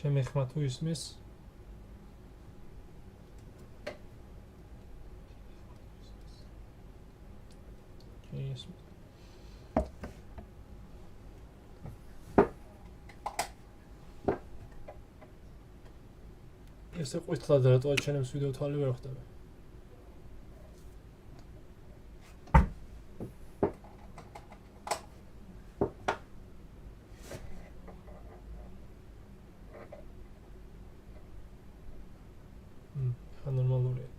ჩემი ხმა თუ ისმის ესე ყვითლად რატო აჩენებს ვიდეო თვალი ვერ ხვდები ნორმალურია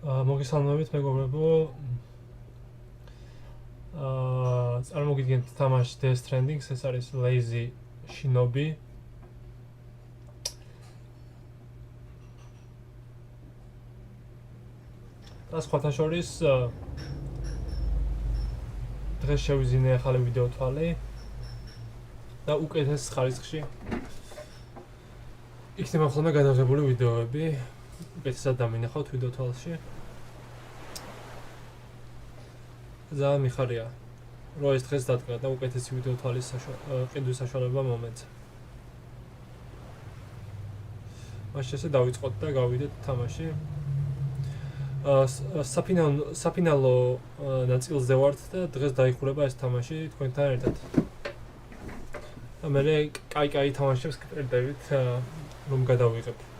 მოგესალმებით მეგობრებო წარმოგიდგენთ თამაში Stranding ეს არის lazy shinobi და სხვათა შორის დღეს შევიზინე ახალი ვიდეო თვალი და უკეთეს ხარისხში იქნება ხოლმე გადაღებული ვიდეოები უკეთესად დამინახავთ ვიდეო თვალში ძალიან მიხარია რომ ეს დღეს დადგა და უკეთესი ვიდეო თვალის ყიდვის საშუალება მომეცა მაშინ ესე დავიწყოთ და გავიდეთ თამაში საფინალო ნაწილზე ვართ და დღეს დაიხურება ეს თამაში თქვენთან ერთად და მე კაი თამაშებს გკეთდებით რომ გადავიღებ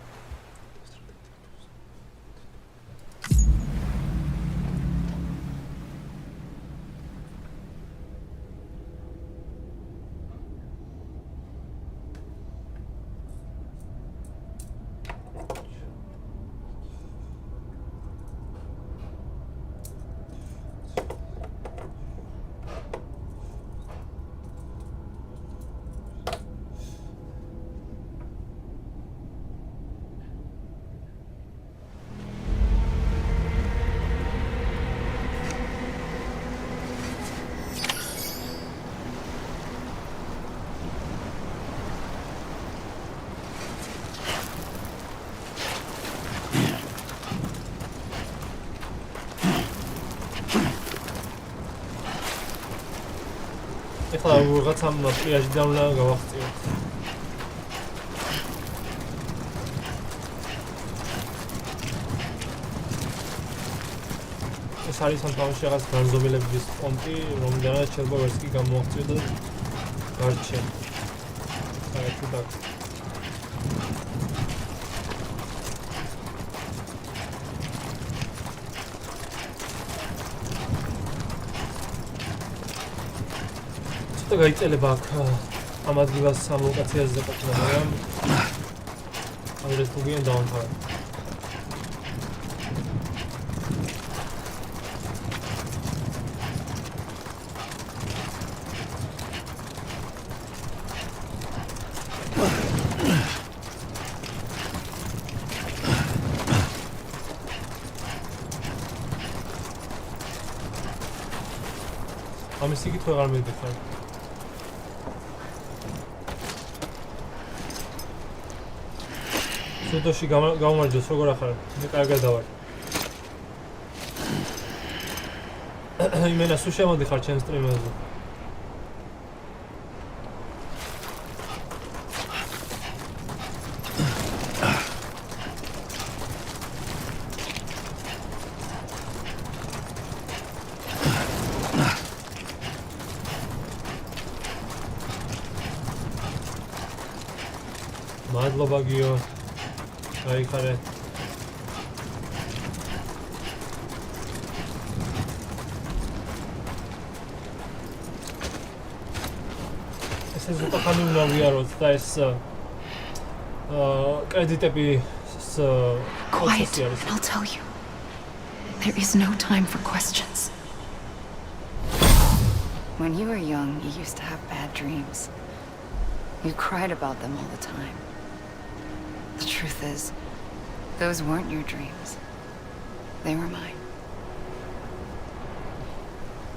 ეხლა რაღაცამ პლაჟიდან უნდა გავახციოთ. ეს არის სამთავროში რაღაც განზომილების პონტი, რომელიდანაც შეიძლება ვერც კი გამოახციოთ და გარჩენ. საერთოდ აქ გაიწელება აქ ამ ადგილას ამ ლოკაციაზე ყოფნა, მაგრამ ამერეს თუგიან დავამთავრე. ამის იგივე აღარ მიდიხარ. სუდოში გამარჯოს, როგორ ახარ? მე კარგად დავარ. იმენა სულ შემოდიხარ ჩემ სტრიმერზე. მადლობა გიო. გაიხარე. ეს ზუსტად ხანი უნდა ვიაროთ და ეს კრედიტები Quiet, and I'll tell you. There is no time for questions. When you were young, you used to have bad dreams. You cried about them all the time. The truth is, those weren't your dreams. They were mine.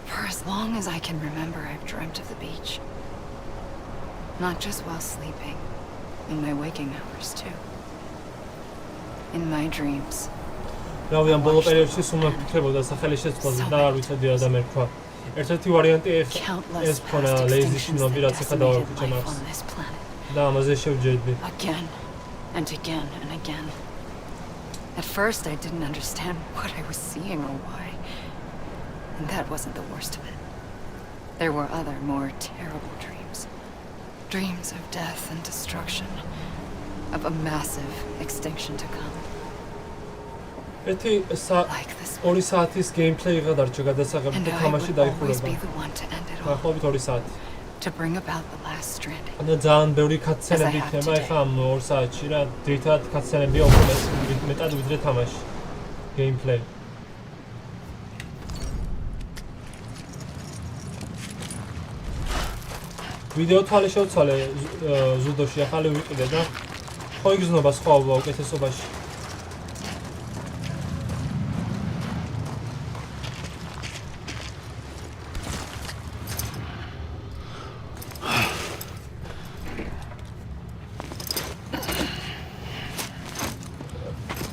For as long as I can remember, I've dreamt of the beach. Not just while sleeping, in my waking hours too. In my dreams. რავიან ბოლო პერიოდში სულ მეკითხებოდა სახელი შეცვლაზე და არ ვიცოდი რა დამერქვა. ერთ-ერთი ვარიანტი ეს ქონა ლეიზი შინობი რაც ახლა დავაკუჩე მაქვს. და ამაზე შევჯერდი. Again and again and again. At first I didn't understand what I was seeing or why. And that wasn't the worst of it. There were other, more terrible dreams. Dreams of death and destruction. Of a massive extinction to come. ერთი 2 საათის gameplay გადარჩა გადასაღები და თამაში დაიხურება. დაახლოებით 2 საათი. To bring about the last stranding. და ძალიან ბევრი cutscene-ები იქნება ახლა ამ 2 საათში რა. ძირითადად cutscene-ები უფრო მეტად ვიდრე თამაში. gameplay. ვიდეო თვალე შევცვალე ზუდოში ახალი ვიყიდე და ხო იგრძნობა სხვაობა უკეთესობაში.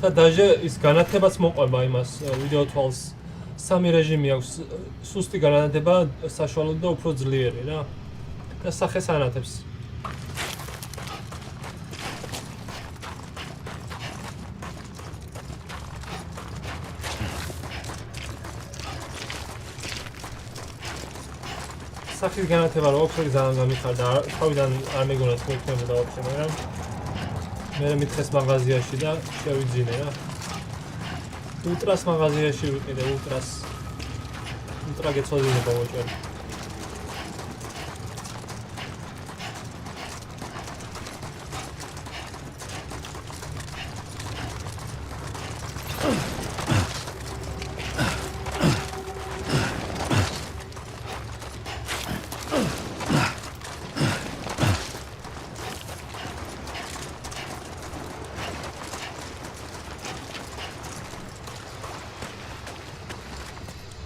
და დაჟე ის განათებაც მოყვება იმას ვიდეო თვალს. სამი რეჟიმი აქვს, სუსტი განათება, საშუალო და უფრო ძლიერი რა. და სახეს ანათებს. სახის განათება რო აქვს, ძალიან გამიხარდა. თავიდან არ მეგონა თუ იქნებოდა ვაფშე, მაგრამ მე მითხეს მაღაზიაში და შევიძინე რა. ულტრას მაღაზიაში ვიყიდე, ულტრას. ულტრა გეცოდინება ვაჭარი.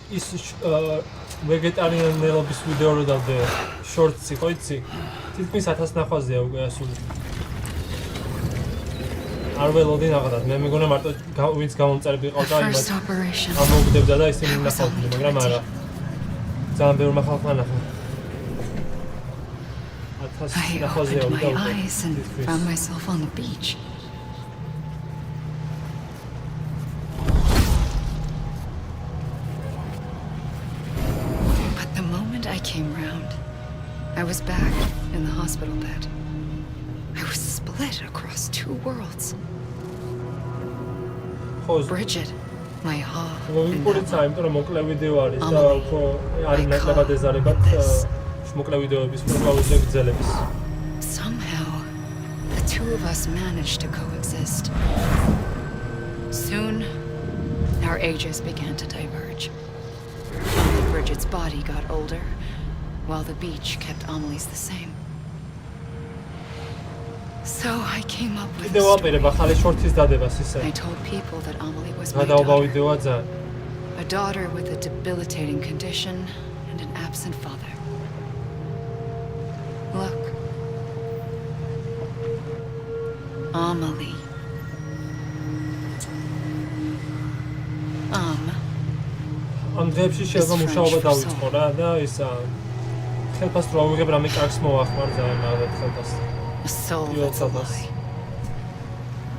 ის ვეგეტარიანელობის ვიდეო რო დავდე შორტსი ხო იცი? თითქმის 1000 ნახვაზეა უკვე ასული. არ ველოდი ნახადად, მე მეგონა მარტო ვინც გამომწერები ყავდა იმას. ამოვგდებდა და ისინი ნახავდნენ, მაგრამ არა. ძალიან ბევრი ხალხმა ნახა. 1000 ნახვაზეა უკვე. I opened my eyes and found myself on the beach. I came round. I was back in the hospital bed. I was split across 2 worlds. Bridget, my heart. Important time to მოკლე ვიდეო არის და უფრო არ ნაკლებად ეზარებათ მოკლე ვიდეოების პროგრამაზე გრძელების. Somehow, the two of us managed to coexist. Soon, our ages began to diverge. Bridget's body got older, while the beach kept Amelie's the same. So I came up with a story. I told people that Amelie was my daughter. A daughter with a debilitating condition and an absent father. Look. Amelie. ამ დღეებში შეიძლება მუშაობა დავიწყო რა და ისა ხელფას რო ავიღებ რამე კარგს მოახმარ ძალიან მაგათ ხელფას.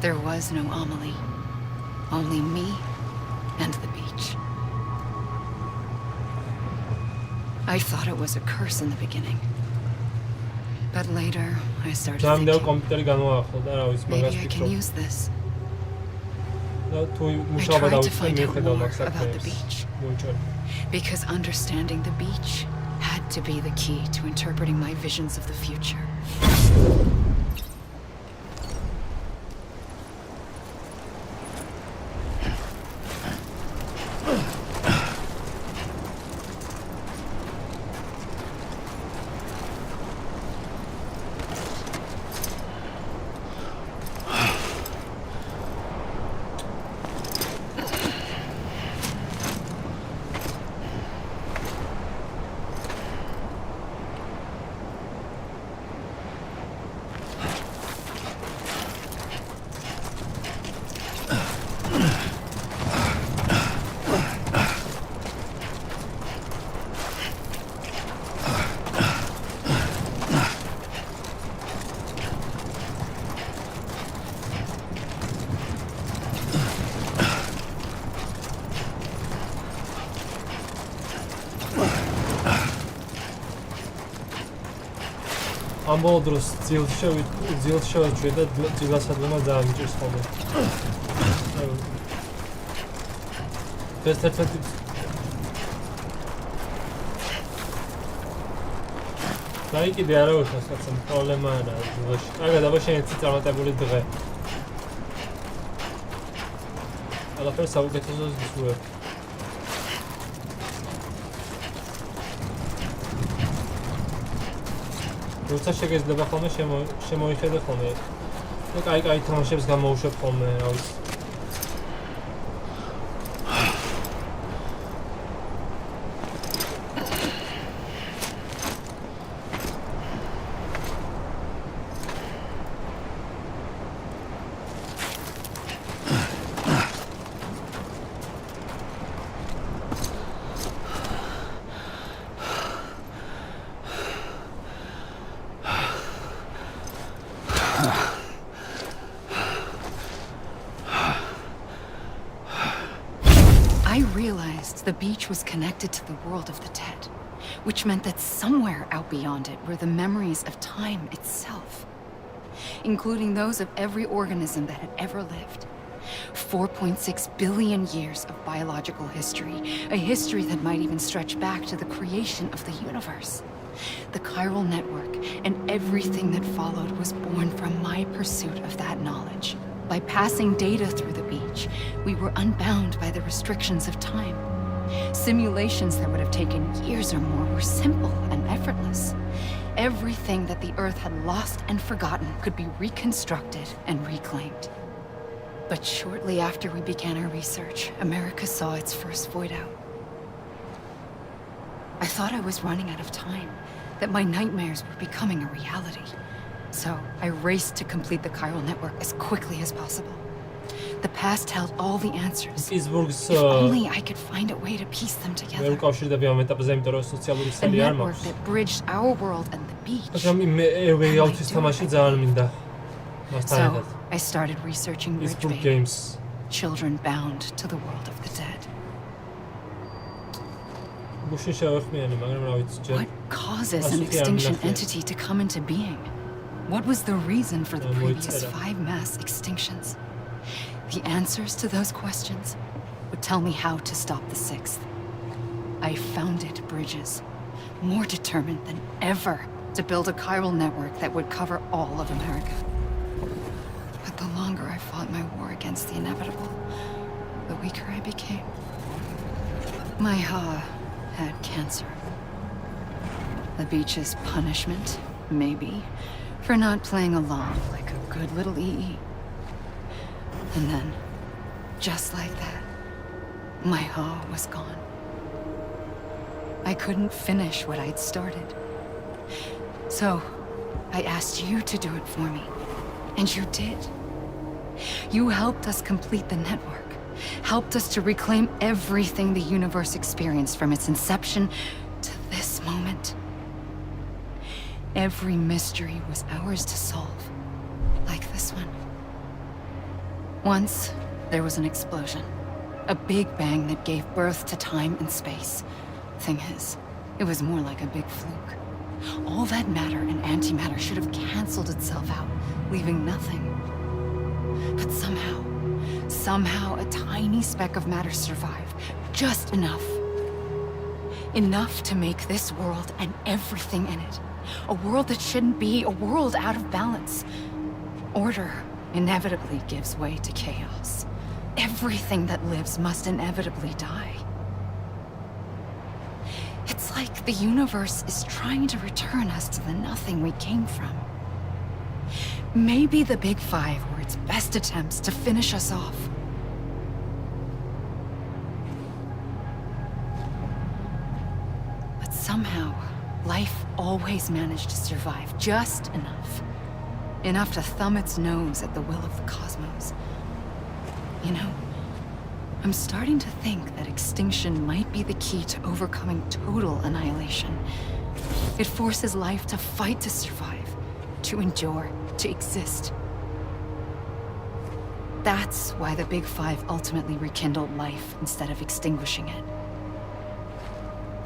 There was no Amelie. Only me and the beach. I thought it was a curse in the beginning. But later, I started ნამდვილ thinking, კომპიუტერი გამოაახლო და რა ვიცი მაგას maybe I can ვფიქრობ. use this. და თუ I მუშაობა tried to დავიწყე find out მიუხედავ more მაგ about the საქმეებს. beach. მოიჭრე. Because understanding the beach had to be the key to interpreting my visions of the future. ამ ბოლო დროს ძილს შევეჭვი და ძილასადლომა ძალიან მიჭირს ხოლმე. ეს ერთ-ერთი დაიკიდე არა უშავს კაცო, პრობლემა არა ძილაში. კარგად აბა შენ ეცი წარმატებული დღე. ყველაფერს საუკეთესოს გისურვებ. როცა შეგეძლება ხოლმე შემოიხედე ხოლმე და კაი თამაშებს გამოუშვებ ხოლმე რა ვიცი I realized the beach was connected to the world of the dead, which meant that somewhere out beyond it were the memories of time itself, including those of every organism that had ever lived. 4.6 billion years of biological history, a history that might even stretch back to the creation of the universe. The chiral network and everything that followed was born from my pursuit of that knowledge. By passing data through the beach, we were unbound by the restrictions of time. Simulations that would have taken years or more were simple and effortless. Everything that the Earth had lost and forgotten could be reconstructed and reclaimed. But shortly after we began our research, America saw its first void out. I thought I was running out of time, that my nightmares were becoming a reality. So I raced to complete the chiral network as quickly as possible. The past held all the answers. If only I could find a way to piece them together. A network that bridged our world and the beach. So I started researching bridge games. Children bound to the world of the dead. What causes an extinction entity to come into being? What was the reason for the previous 5 mass extinctions? The answers to those questions would tell me how to stop the 6th. I founded bridges, more determined than ever to build a chiral network that would cover all of America. But the longer I fought my war against the inevitable, the weaker I became. My Ha had cancer. The beach's punishment, maybe, for not playing along like a good little EE. And then, just like that, my Ha was gone. I couldn't finish what I'd started. So, I asked you to do it for me, and you did. You helped us complete the network, helped us to reclaim everything the universe experienced from its inception to this moment. Every mystery was ours to solve, like this one. Once, there was an explosion. A big bang that gave birth to time and space. Thing is, it was more like a big fluke. All that matter and antimatter should have canceled itself out, leaving nothing. But somehow a tiny speck of matter survived. Just enough. Enough to make this world and everything in it. A world that shouldn't be, a world out of balance. Order inevitably gives way to chaos. Everything that lives must inevitably die. It's like the universe is trying to return us to the nothing we came from. Maybe the Big Five were its best attempts to finish us off. But somehow, life always managed to survive just enough. Enough to thumb its nose at the will of the cosmos. You know, I'm starting to think that extinction might be the key to overcoming total annihilation. It forces life to fight to survive, to endure, to exist. That's why the Big Five ultimately rekindled life instead of extinguishing it.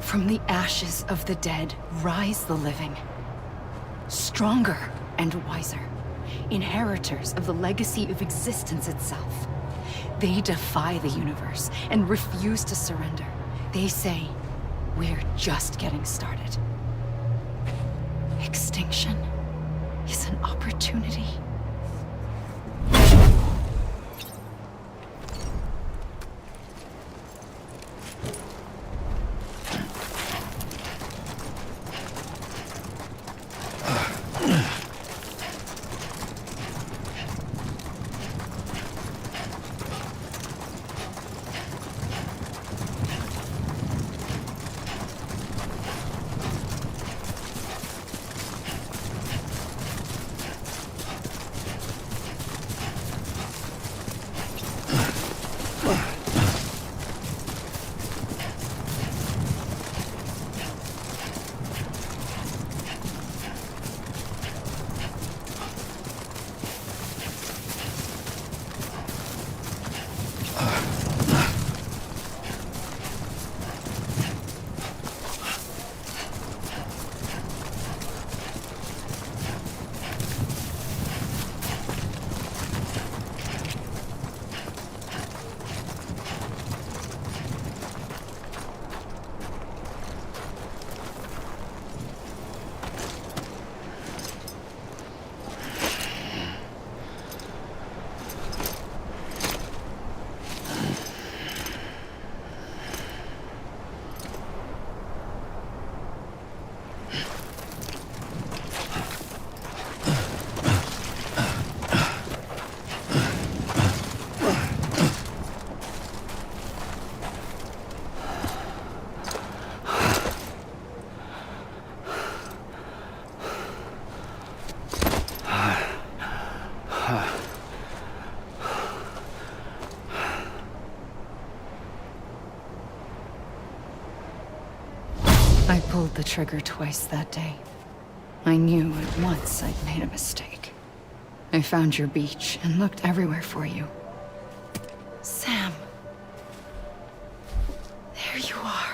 From the ashes of the dead rise the living. Stronger and wiser. Inheritors of the legacy of existence itself. They defy the universe and refuse to surrender. They say, we're just getting started. Extinction is an opportunity. I pulled the trigger twice that day. I knew at once I'd made a mistake. I found your beach and looked everywhere for you. Sam. There you are.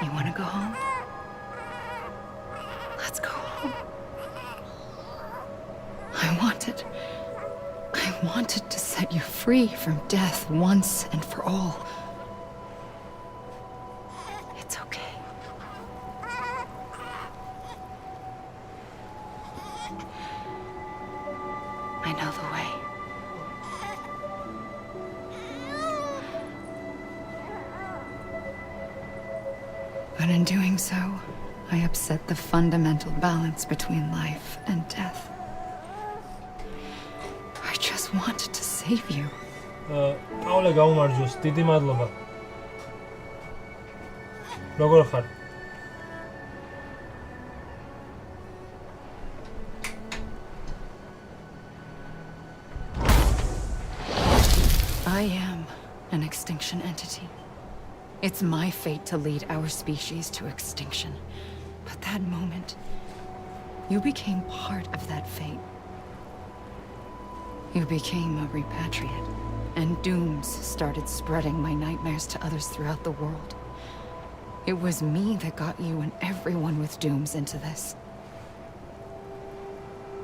You want to go home? Let's go home. I wanted to set you free from death once and for all. It's okay. I know the way. But in doing so, I upset the fundamental balance between life and death. I just wanted to save you. აულე გაუმარჯოს, დიდი მადლობა. როგორ ხარ? I am an extinction entity. It's my fate to lead our species to extinction. But that moment, you became part of that fate. You became a repatriate, and dooms started spreading my nightmares to others throughout the world. It was me that got you and everyone with dooms into this.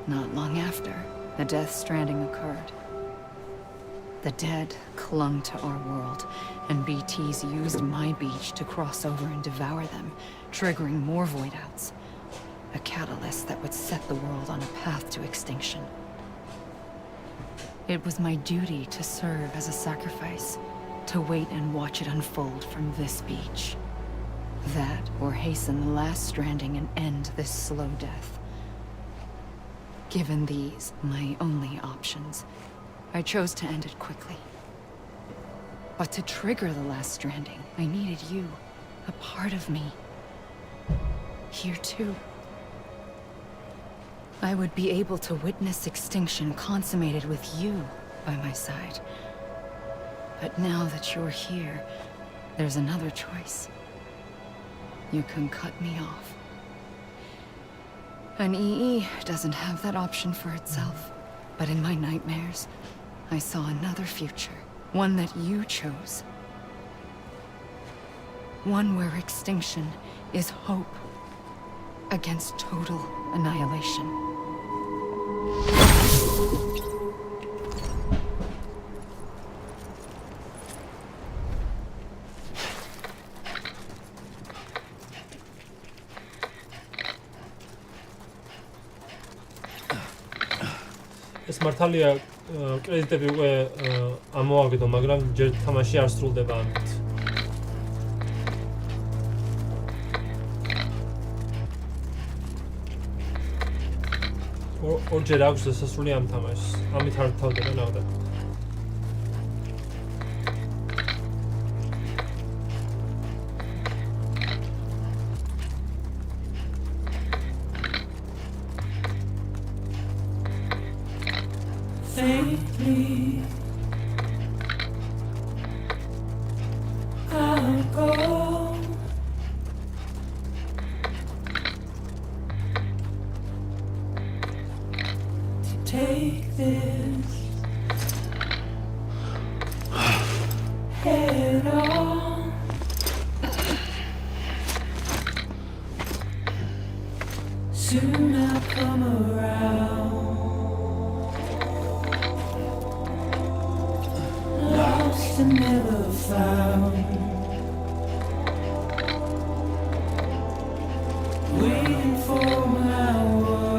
Not long after, the death stranding occurred. The dead clung to our world, and BTs used my beach to cross over and devour them, triggering more void outs. A catalyst that would set the world on a path to extinction. It was my duty to serve as a sacrifice, to wait and watch it unfold from this beach. That, or hasten the last stranding and end this slow death. Given these, my only options, I chose to end it quickly. But to trigger the last stranding, I needed you, a part of me. Here too. I would be able to witness extinction consummated with you by my side. But now that you're here, there's another choice. You can cut me off. An EE doesn't have that option for itself. But in my nightmares, I saw another future. One that you chose. One where extinction is hope against total annihilation. ეს მართალია კრედიტები უკვე ამოაგდო, მაგრამ ჯერ თამაში არ სრულდება ამით. ორჯერ აქვს დასასრული ამ თამაშს. ამით არ თავდება ნახდა. Faintly, I'll go. To take this head on. Soon I'll come around. Lost and never found. Waiting for my words.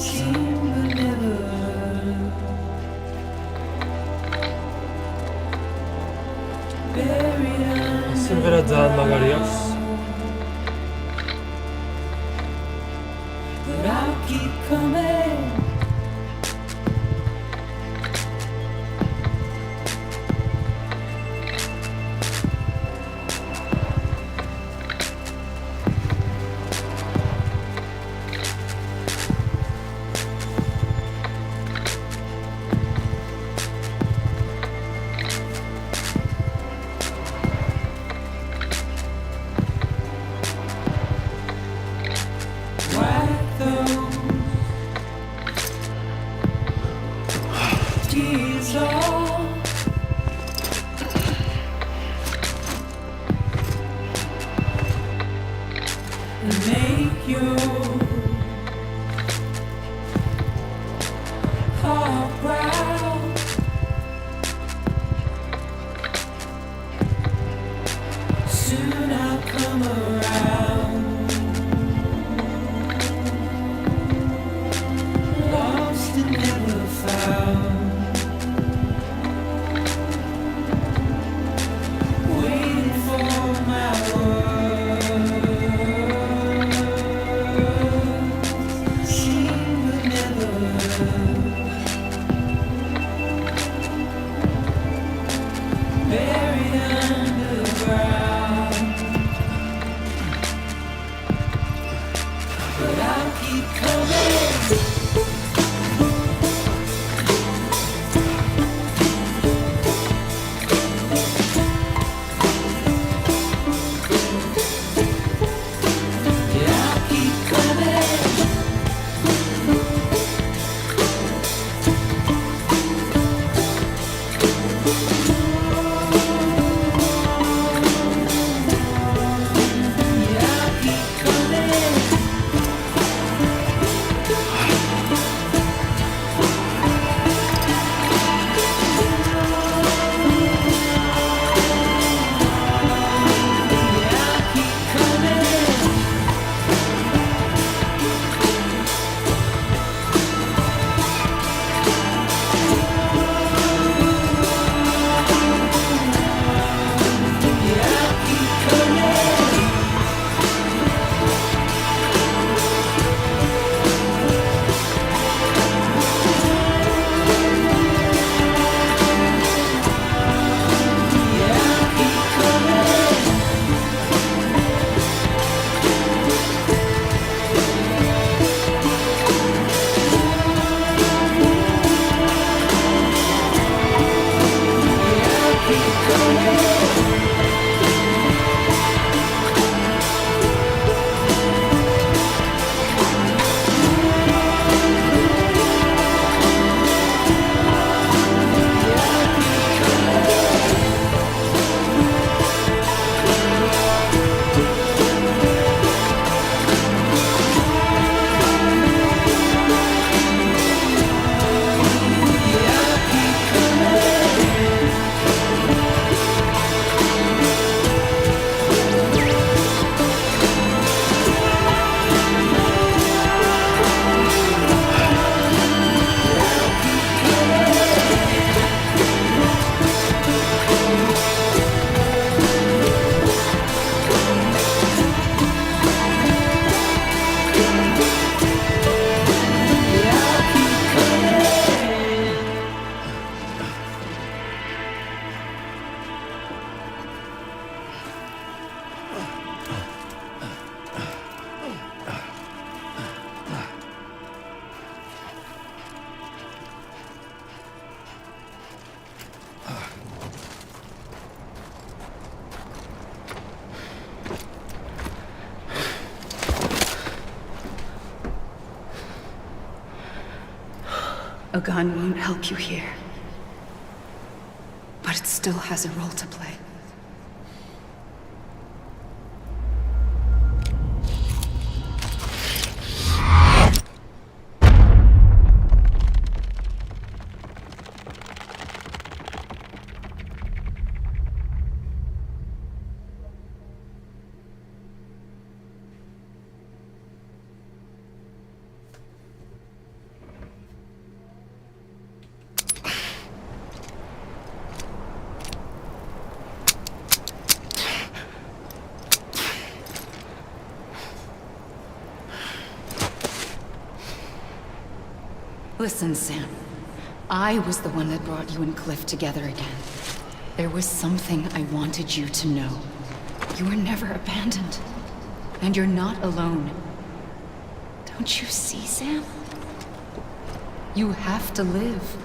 Seen but never heard. Buried under. სიმღერა ძალიან მაგარი აქვს. But I'll keep coming. A gun won't help you here. But it still has a role to play. Listen, Sam. I was the one that brought you and Cliff together again. There was something I wanted you to know. You were never abandoned. And you're not alone. Don't you see, Sam? You have to live.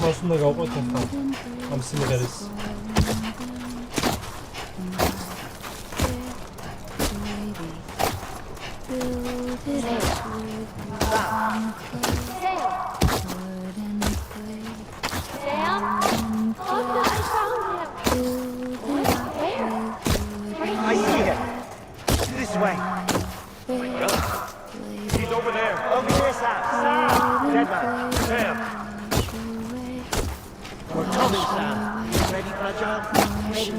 მასუნდა გავყვეთ ახლა ამ სიმღერას. I see him. This way. He's over there. Over here, Sam. Sam. Dead man. Sam. We're coming, Sam. Ready for a job? Ready.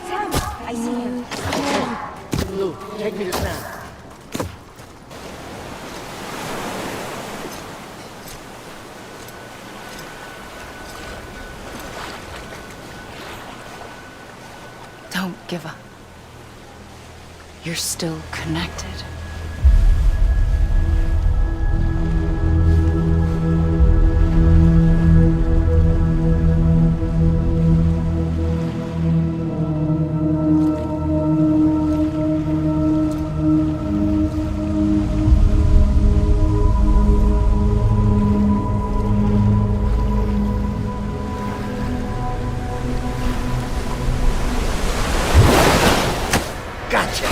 Sam, I see him. Lou, take me to Sam. Don't give up. You're still connected. Gotcha.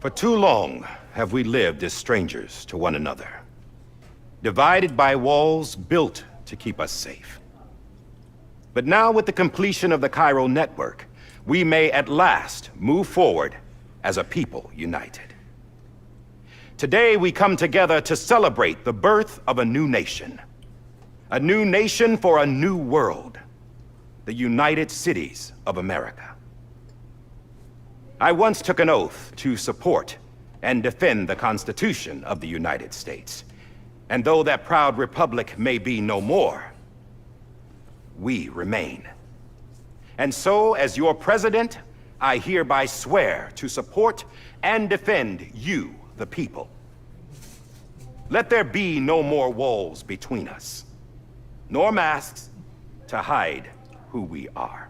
For too long have we lived as strangers to one another, divided by walls built to keep us safe. But now, with the completion of the Chiral network, we may at last move forward as a people united. Today, we come together to celebrate the birth of a new nation. A new nation for a new world. The United Cities of America. I once took an oath to support and defend the Constitution of the United States. And though that proud republic may be no more, we remain. And so, as your president, I hereby swear to support and defend you, the people. Let there be no more walls between us, nor masks to hide who we are.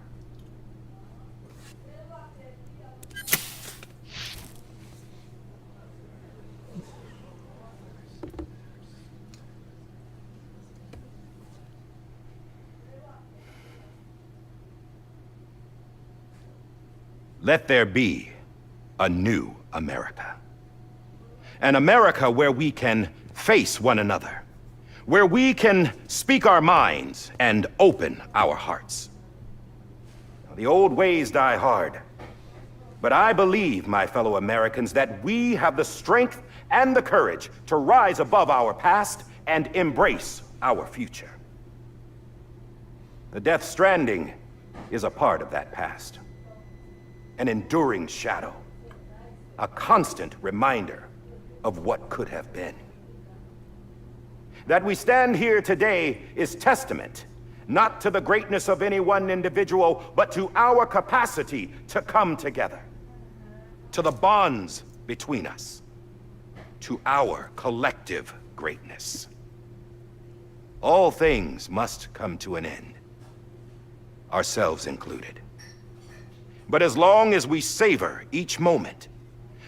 Let there be a new America. An America where we can face one another, where we can speak our minds and open our hearts. The old ways die hard, but I believe, my fellow Americans, that we have the strength and the courage to rise above our past and embrace our future. The Death Stranding is a part of that past. An enduring shadow, a constant reminder of what could have been. That we stand here today is testament, not to the greatness of any one individual, but to our capacity to come together, to the bonds between us, to our collective greatness. All things must come to an end, ourselves included. But as long as we savor each moment,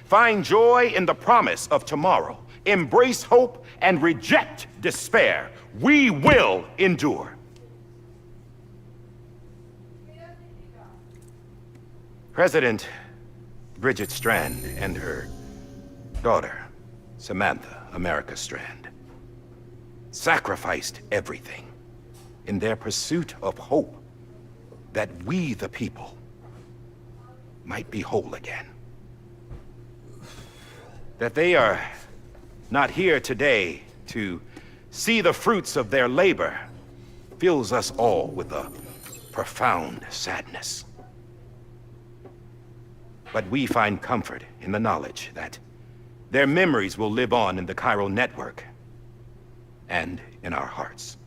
find joy in the promise of tomorrow, embrace hope, and reject despair, we will endure. President Bridget Strand and her daughter, Samantha America Strand, sacrificed everything in their pursuit of hope that we, the people, might be whole again. That they are not here today to see the fruits of their labor fills us all with a profound sadness. But we find comfort in the knowledge that their memories will live on in the Chiral network and in our hearts.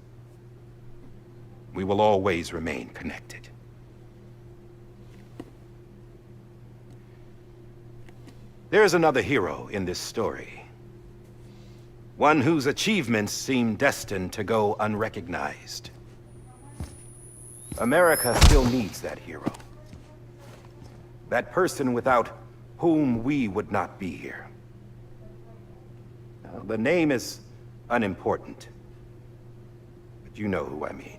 We will always remain connected. There's another hero in this story. One whose achievements seem destined to go unrecognized. America still needs that hero. That person without whom we would not be here. Now, the name is unimportant, but you know who I mean.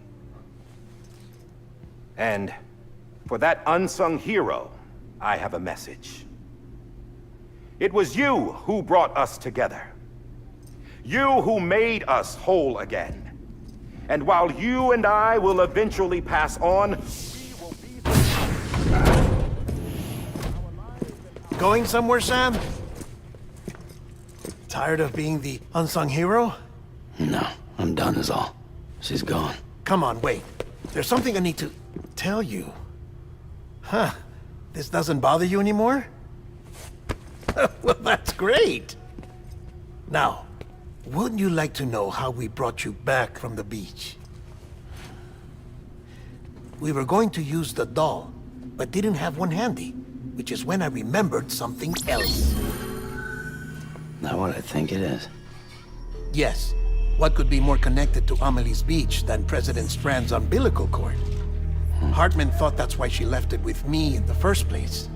And for that unsung hero, I have a message. It was you who brought us together. You who made us whole again. And while you and I will eventually pass on, we will be... Going somewhere, Sam? Tired of being the unsung hero? No, I'm done is all. She's gone. Come on, wait. There's something I need to tell you. Huh. This doesn't bother you anymore? Well, that's great. Now, wouldn't you like to know how we brought you back from the beach? We were going to use the doll, but didn't have one handy, which is when I remembered something else. Not what I think it is. Yes. What could be more connected to Amelie's beach than President Strand's umbilical cord? Hartman thought that's why she left it with me in the first place.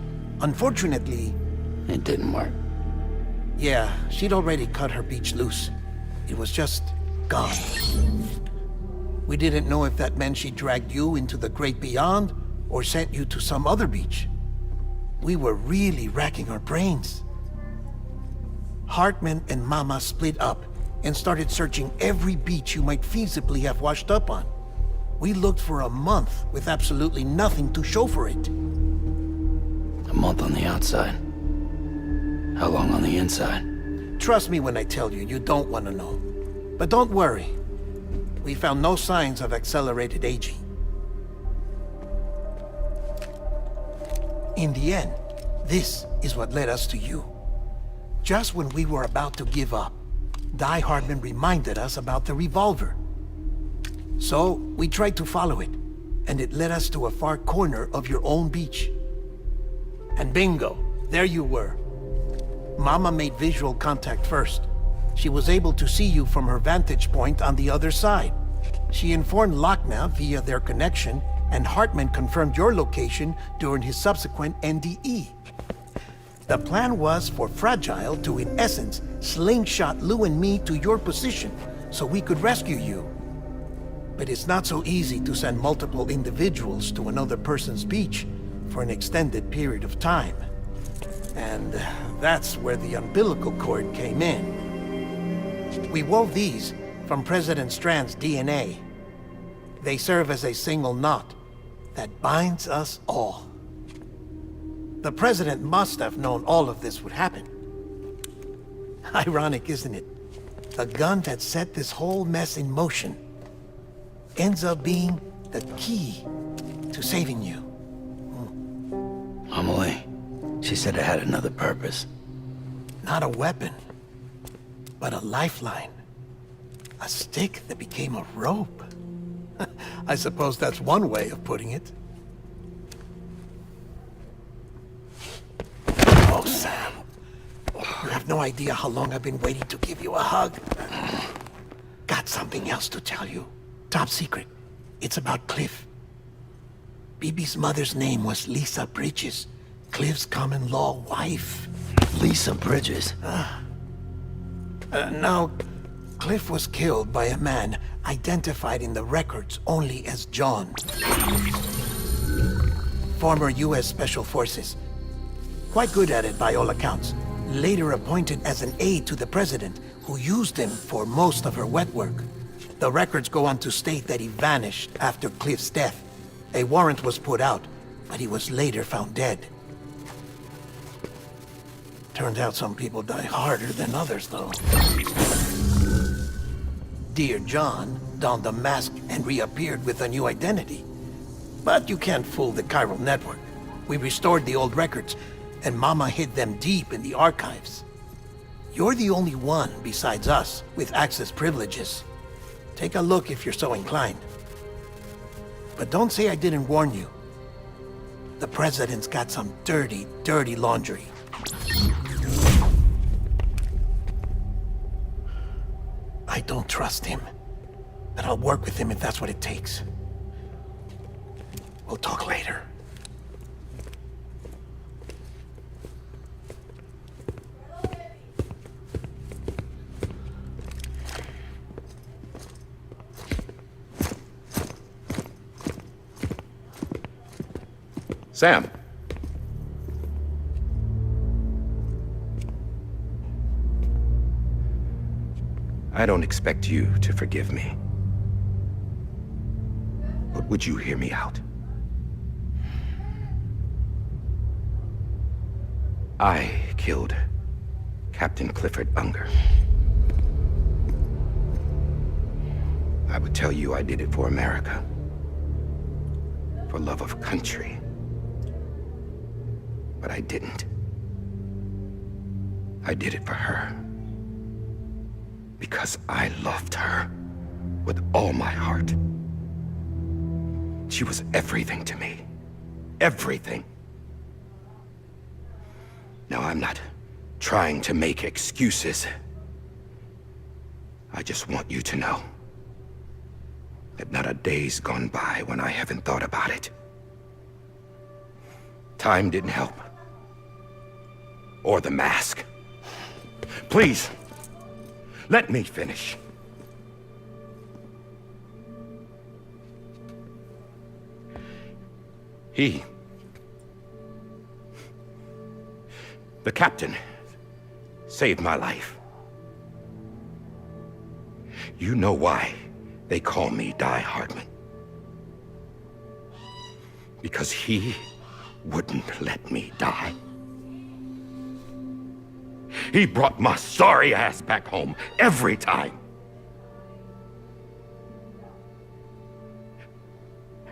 Unfortunately... It didn't work. Yeah, she'd already cut her beach loose. It was just gone. We didn't know if that meant she dragged you into the great beyond, or sent you to some other beach. We were really racking our brains. Hartman and Mama split up and started searching every beach you might feasibly have washed up on. We looked for a month with absolutely nothing to show for it. A month on the outside. How long on the inside? Trust me when I tell you, you don't want to know. But don't worry. We found no signs of accelerated aging. In the end, this is what led us to you. Just when we were about to give up, Die Hartman reminded us about the revolver. So, we tried to follow it, and it led us to a far corner of your own beach. And bingo, there you were. Mama made visual contact first. She was able to see you from her vantage point on the other side. She informed Lochner via their connection, and Hartman confirmed your location during his subsequent NDE. The plan was for Fragile to, in essence, slingshot Lou and me to your position so we could rescue you. But it's not so easy to send multiple individuals to another person's beach for an extended period of time. And that's where the umbilical cord came in. We wove these from President Strand's DNA. They serve as a single knot that binds us all. The President must have known all of this would happen. Ironic, isn't it? The gun that set this whole mess in motion ends up being the key to saving you. Amelie, she said it had another purpose. Not a weapon, but a lifeline. A stick that became a rope. I suppose that's one way of putting it. Oh, Sam. You have no idea how long I've been waiting to give you a hug. Got something else to tell you. Top secret. It's about Cliff. Bibi's mother's name was Lisa Bridges, Cliff's common-law wife. Lisa Bridges? Now, Cliff was killed by a man identified in the records only as John. Former U.S. Special Forces. Quite good at it by all accounts. Later appointed as an aide to the president, who used him for most of her wet work. The records go on to state that he vanished after Cliff's death. A warrant was put out, but he was later found dead. Turned out some people die harder than others, though. Dear John donned a mask and reappeared with a new identity. But you can't fool the chiral network. We restored the old records, and Mama hid them deep in the archives. You're the only one, besides us, with access privileges. Take a look if you're so inclined. But don't say I didn't warn you. The President's got some dirty, dirty laundry. I don't trust him, but I'll work with him if that's what it takes. We'll talk later. Sam. I don't expect you to forgive me. But would you hear me out? I killed Captain Clifford Unger. I would tell you I did it for America. For love of country. But I didn't. I did it for her. Because I loved her with all my heart. She was everything to me. Everything. Now, I'm not trying to make excuses. I just want you to know that not a day's gone by when I haven't thought about it. Time didn't help. Or the mask. Please, let me finish. The captain saved my life. You know why they call me Die Hardman. Because he wouldn't let me die. He brought my sorry ass back home every time.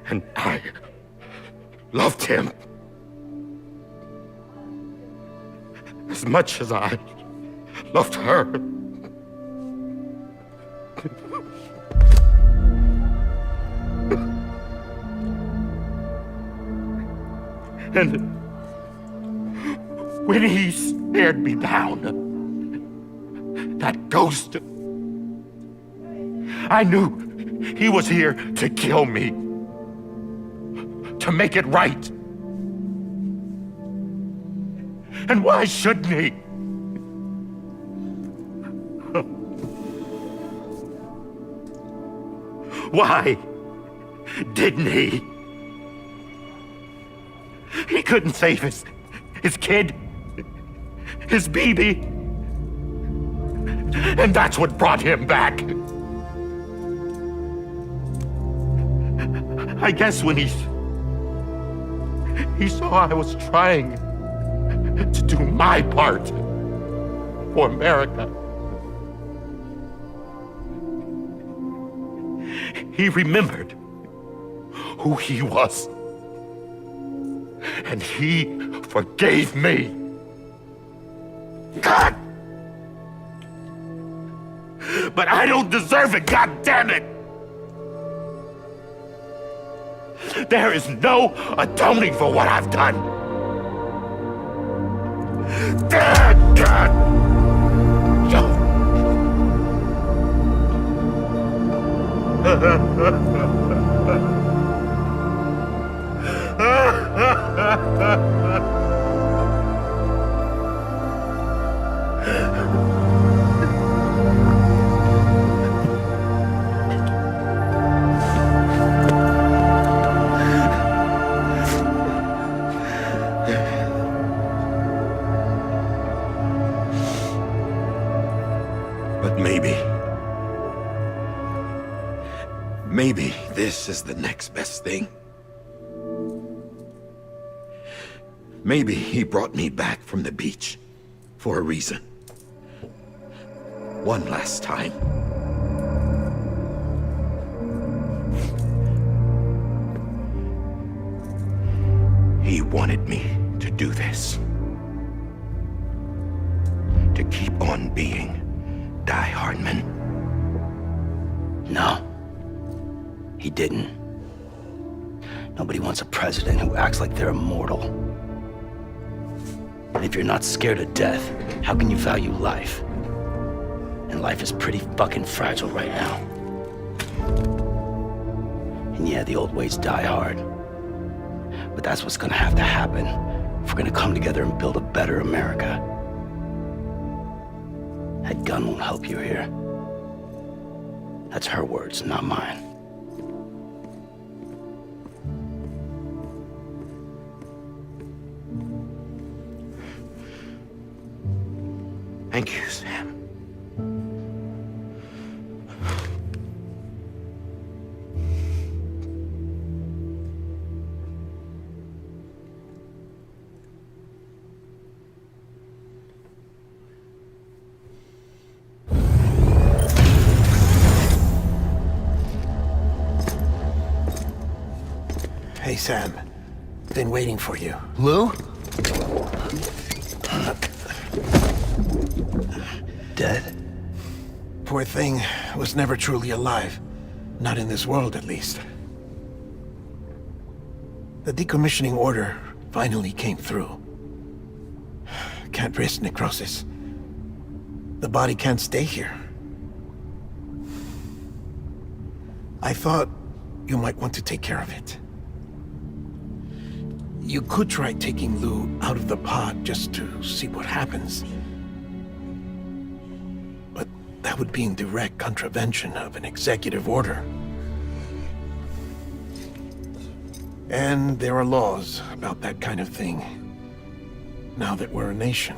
And I loved him as much as I loved her. And when he stared me down, that ghost, I knew he was here to kill me, to make it right. And why shouldn't he? Why didn't he? He couldn't save his kid, his baby. And that's what brought him back. I guess when he saw I was trying to do my part for America, he remembered who he was. And he forgave me. God! But I don't deserve it, God damn it! There is no atoning for what I've done. God! But maybe this is the next best thing. Maybe he brought me back from the beach for a reason. One last time. He wanted me to do this. To keep on being Die Hardman. No. He didn't. Nobody wants a president who acts like they're immortal. And if you're not scared of death, how can you value life? And life is pretty fucking fragile right now. And yeah, the old ways die hard. But that's what's gonna have to happen if we're gonna come together and build a better America. That gun won't help you here. That's her words, not mine. Thank you, Sam. Hey, Sam. Been waiting for you. Lou? Dead? Poor thing was never truly alive. Not in this world, at least. The decommissioning order finally came through. Can't risk necrosis. The body can't stay here. I thought you might want to take care of it. You could try taking Lou out of the pod just to see what happens. But that would be in direct contravention of an executive order. And there are laws about that kind of thing, now that we're a nation.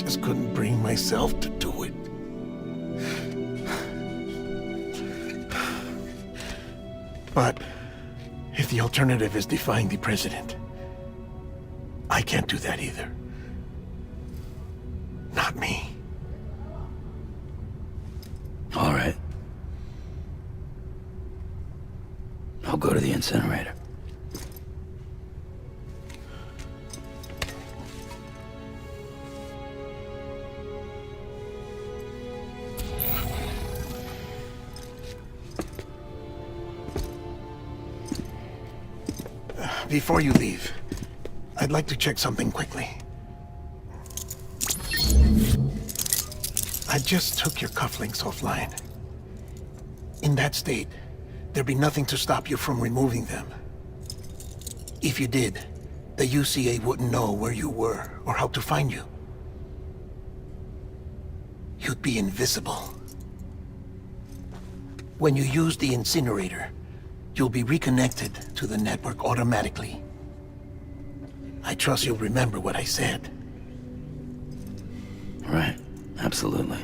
just couldn't bring myself to do it. But if the alternative is defying the president, I can't do that either. Not me. All right. I'll go to the incinerator. Before you leave, I'd like to check something quickly. I just took your cufflinks offline. In that state, there'd be nothing to stop you from removing them. If you did, the UCA wouldn't know where you were or how to find you. You'd be invisible. When you use the incinerator, you'll be reconnected to the network automatically. I trust you'll remember what I said. Right. Absolutely.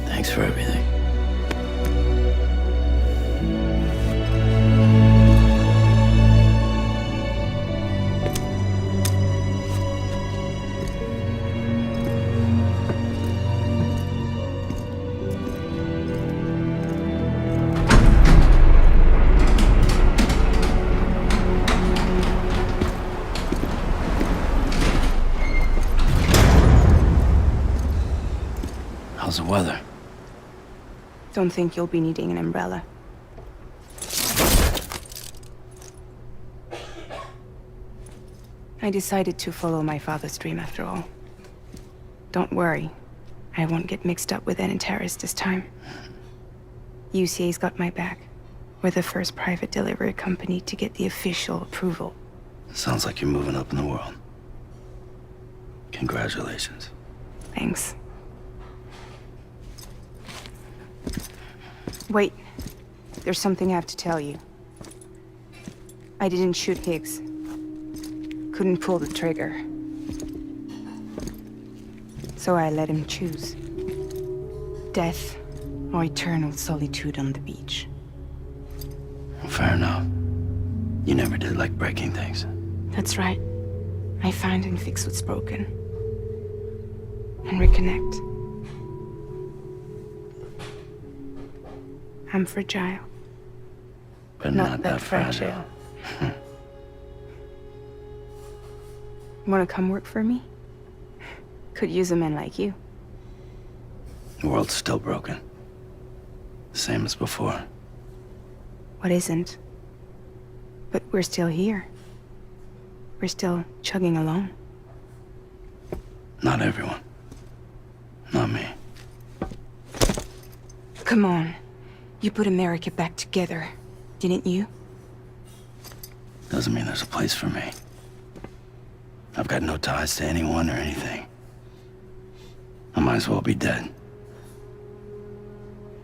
Thanks for everything. How's the weather? Don't think you'll be needing an umbrella. I decided to follow my father's dream after all. Don't worry. I won't get mixed up with any terrorists this time. UCA's got my back. We're the first private delivery company to get the official approval. Sounds like you're moving up in the world. Congratulations. Thanks. Wait. There's something I have to tell you. I didn't shoot Higgs. Couldn't pull the trigger. So I let him choose. Death or eternal solitude on the beach. Fair enough. You never did like breaking things. That's right. I find and fix what's broken. And reconnect. I'm fragile. But not that fragile. Wanna come work for me? Could use a man like you. The world's still broken. Same as before. What isn't? But we're still here. We're still chugging along. Not everyone. Not me. Come on. You put America back together, didn't you? Doesn't mean there's a place for me. I've got no ties to anyone or anything. I might as well be dead.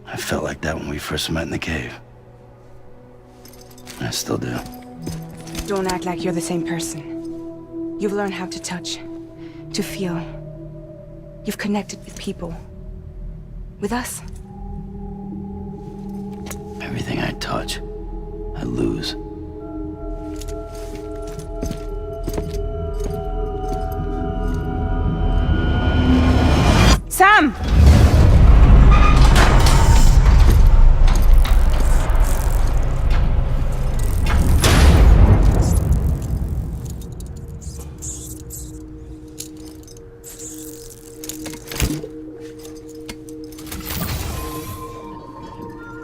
I felt like that when we first met in the cave. I still do. Don't act like you're the same person. You've learned how to touch, to feel. You've connected with people. With us. Everything I touch, I lose. Sam!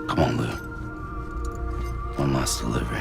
Come on, Lou. One last delivery.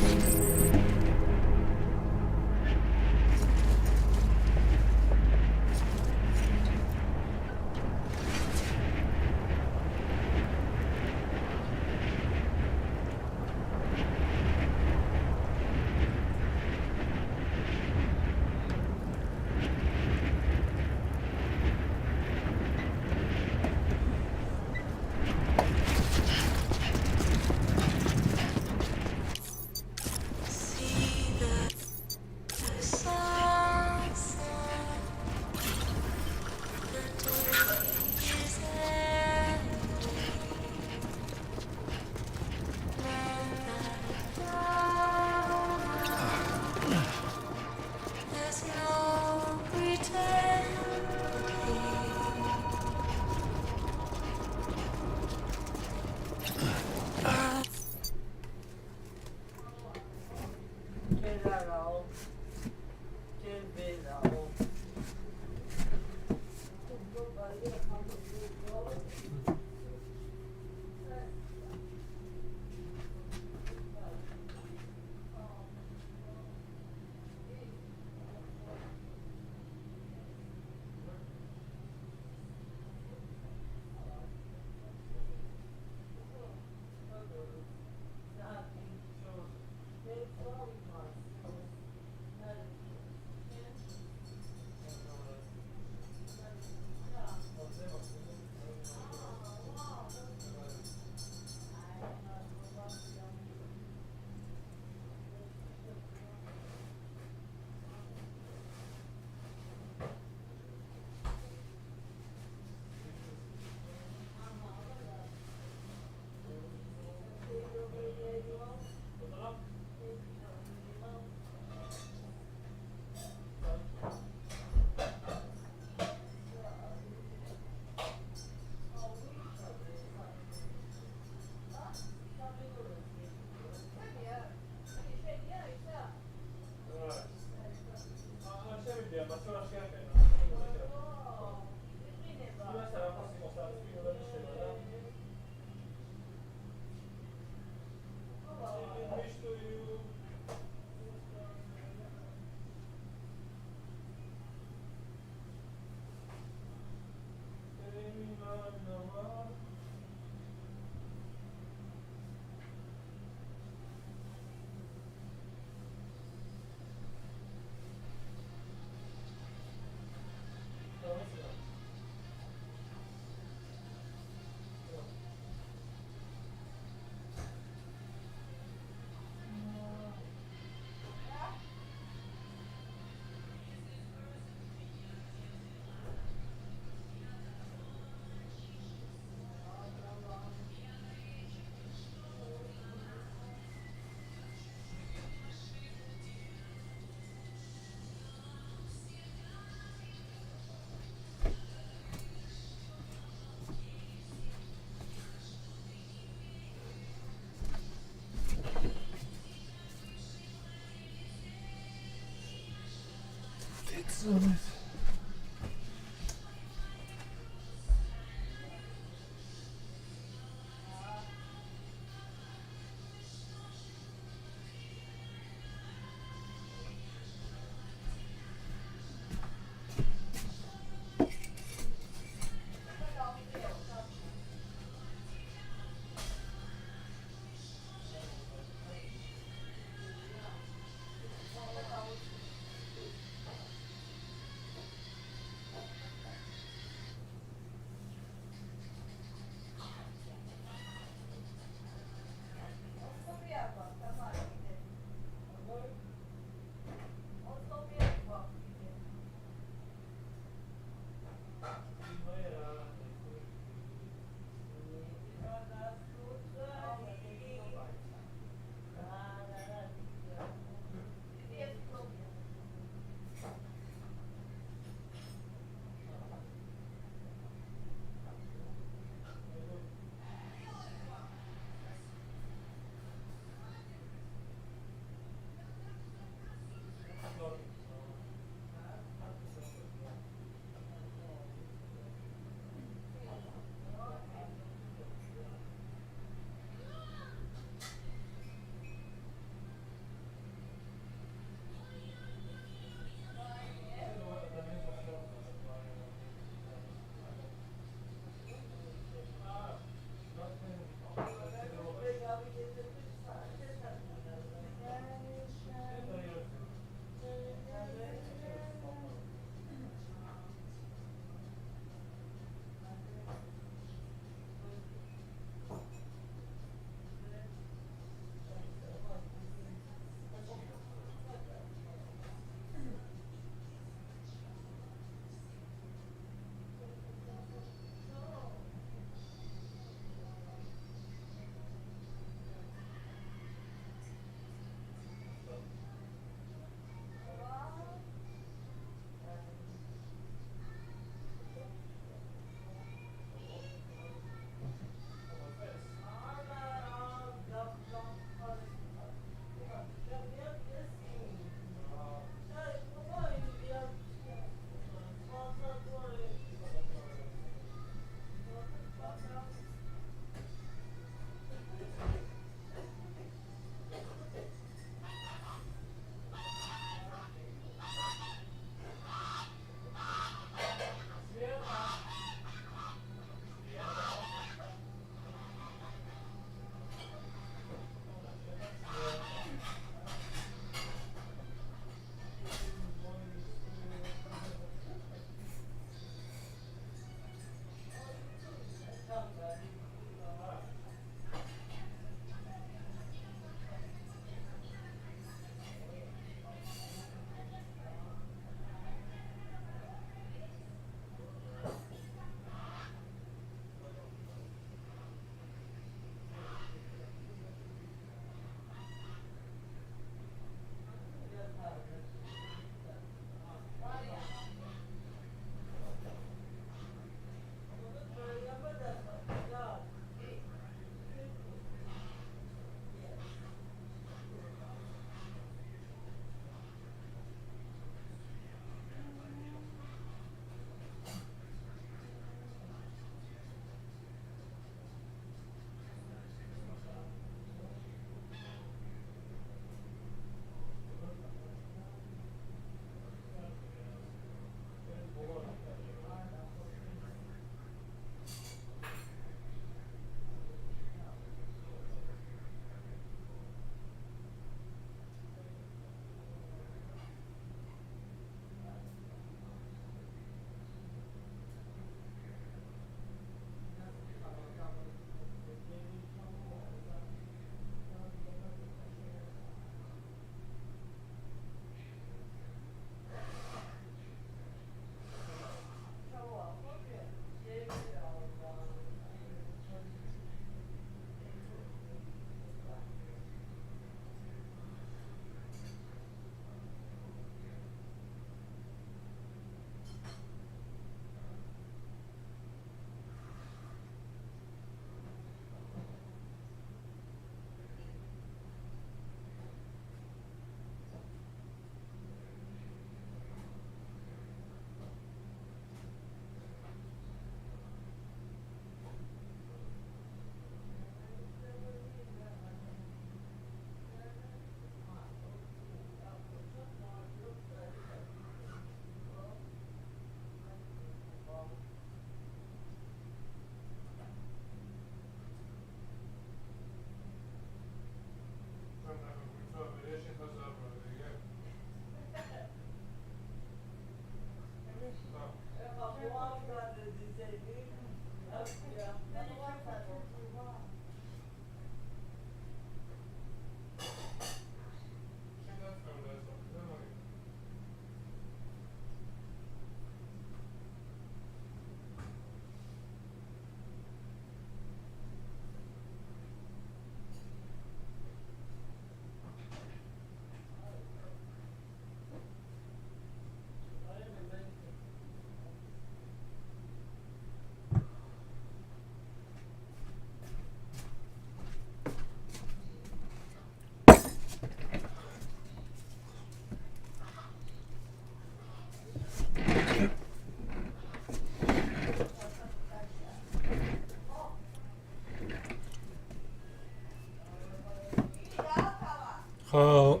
خب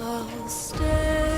I'll stay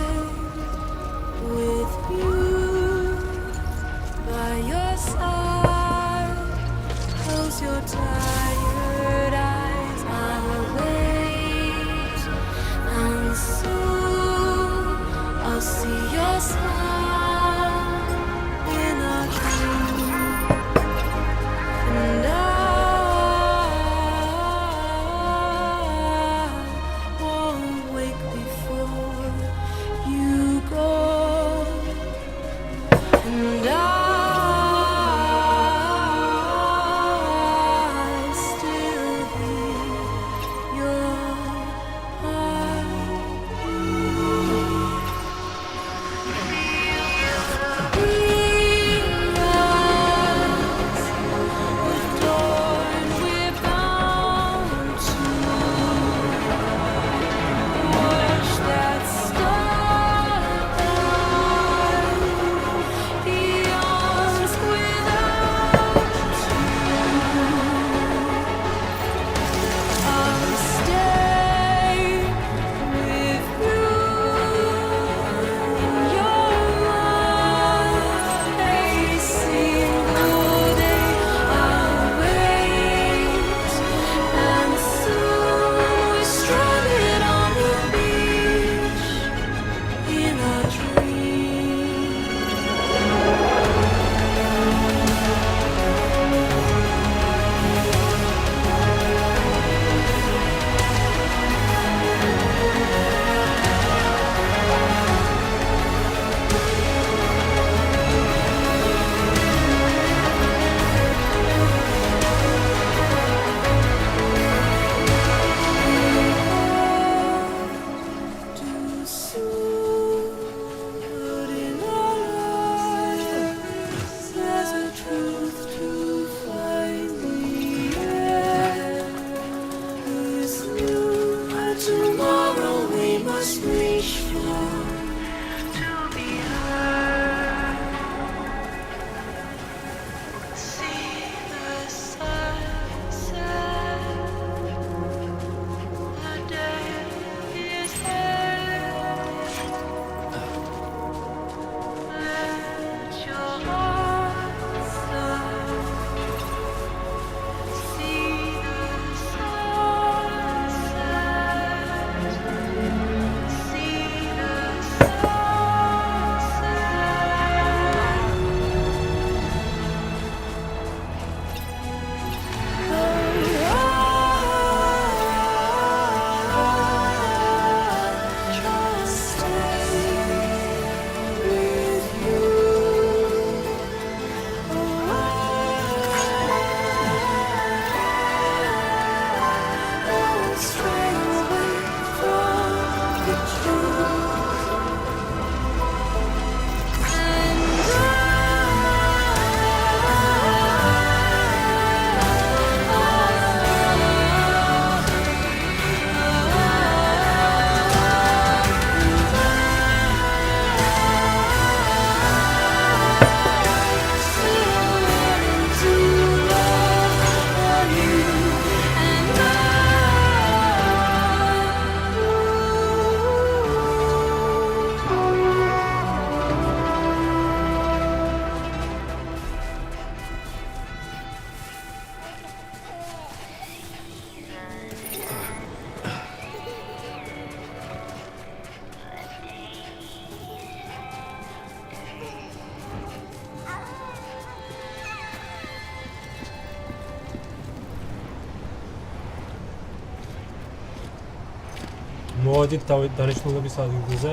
მოვედით დანიშნულების ადგილზე.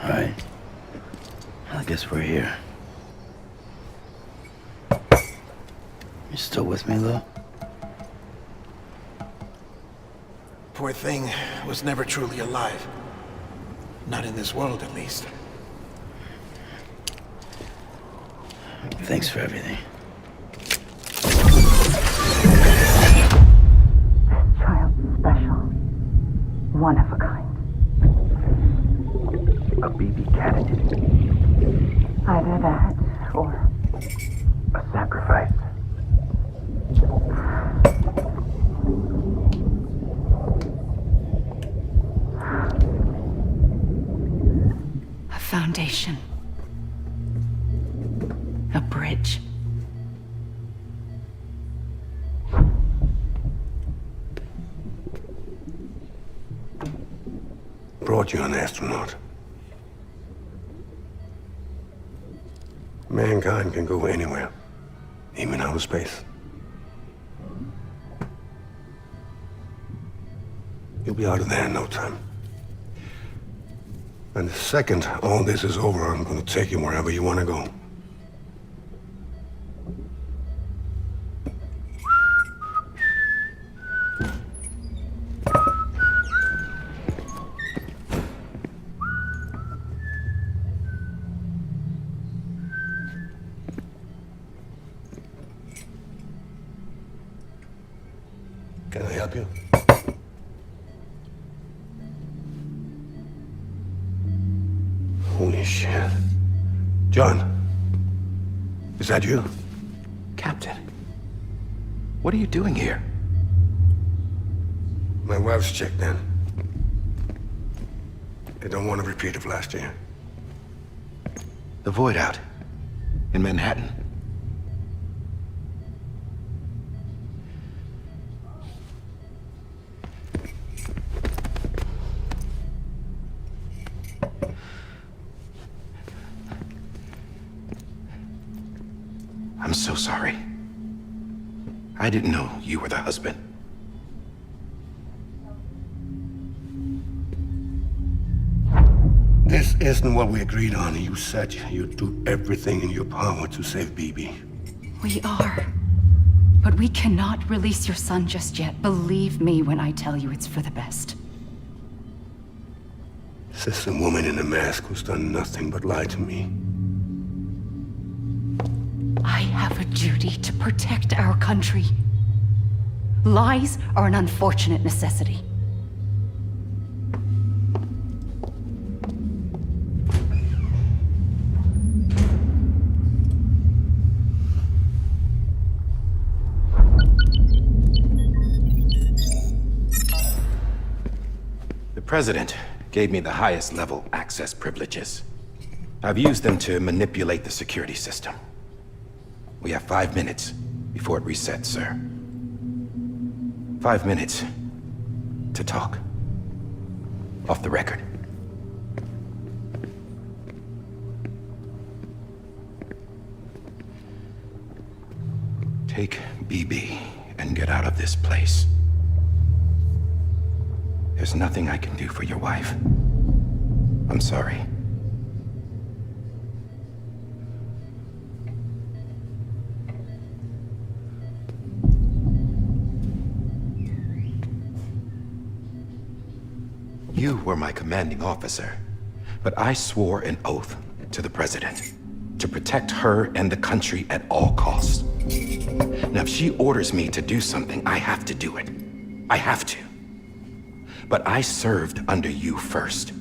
All right. I guess we're here. You still with me, Lou? Poor thing was never truly alive. Not in this world, at least. Thanks for everything. Child special. One of a kind. A BB candidate. Either that or A sacrifice. a foundation. A bridge. Brought you an astronaut. Mankind can go anywhere, even outer space. You'll be out of there in no time. And the second all this is over, I'm gonna take you wherever you wanna go. Can I help you? Holy shit. John, is that you? Captain, what are you doing here? My wife's checked in. They don't want a repeat of last year. The void out in Manhattan. I'm so sorry. I didn't know you were the husband. This isn't what we agreed on. You said you'd do everything in your power to save BB. We are. But we cannot release your son just yet. Believe me when I tell you it's for the best. This woman in a mask who's done nothing but lie to me. I have a duty to protect our country. Lies are an unfortunate necessity. The President gave me the highest level access privileges. I've used them to manipulate the security system. We have 5 minutes before it resets, sir. 5 minutes to talk. Off the record. Take BB and get out of this place. There's nothing I can do for your wife. I'm sorry. You were my commanding officer, but I swore an oath to the President to protect her and the country at all costs. Now, if she orders me to do something, I have to do it. I have to. But I served under you first.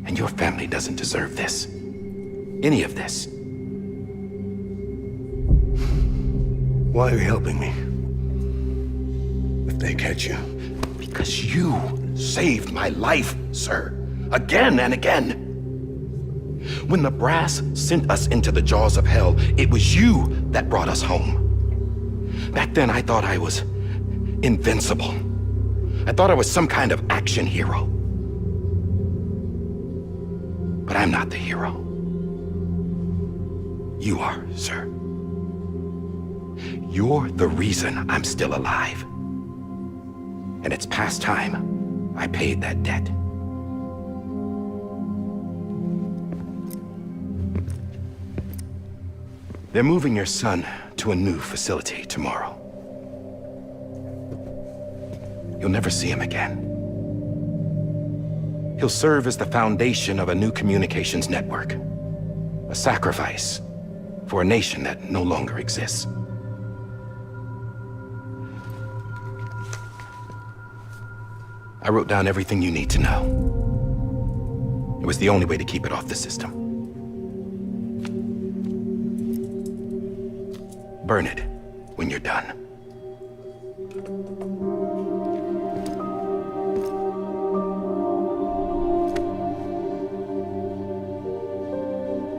And your family doesn't deserve this. Any of this. Why are you helping me? If they catch you. Because you saved my life, sir. Again and again. When the brass sent us into the jaws of hell, it was you that brought us home. Back then, I thought I was invincible. I thought I was some kind of action hero. But I'm not the hero. You are, sir. You're the reason I'm still alive. And it's past time I paid that debt. They're moving your son to a new facility tomorrow. You'll never see him again. He'll serve as the foundation of a new communications network. A sacrifice for a nation that no longer exists. I wrote down everything you need to know. It was the only way to keep it off the system. Burn it when you're done.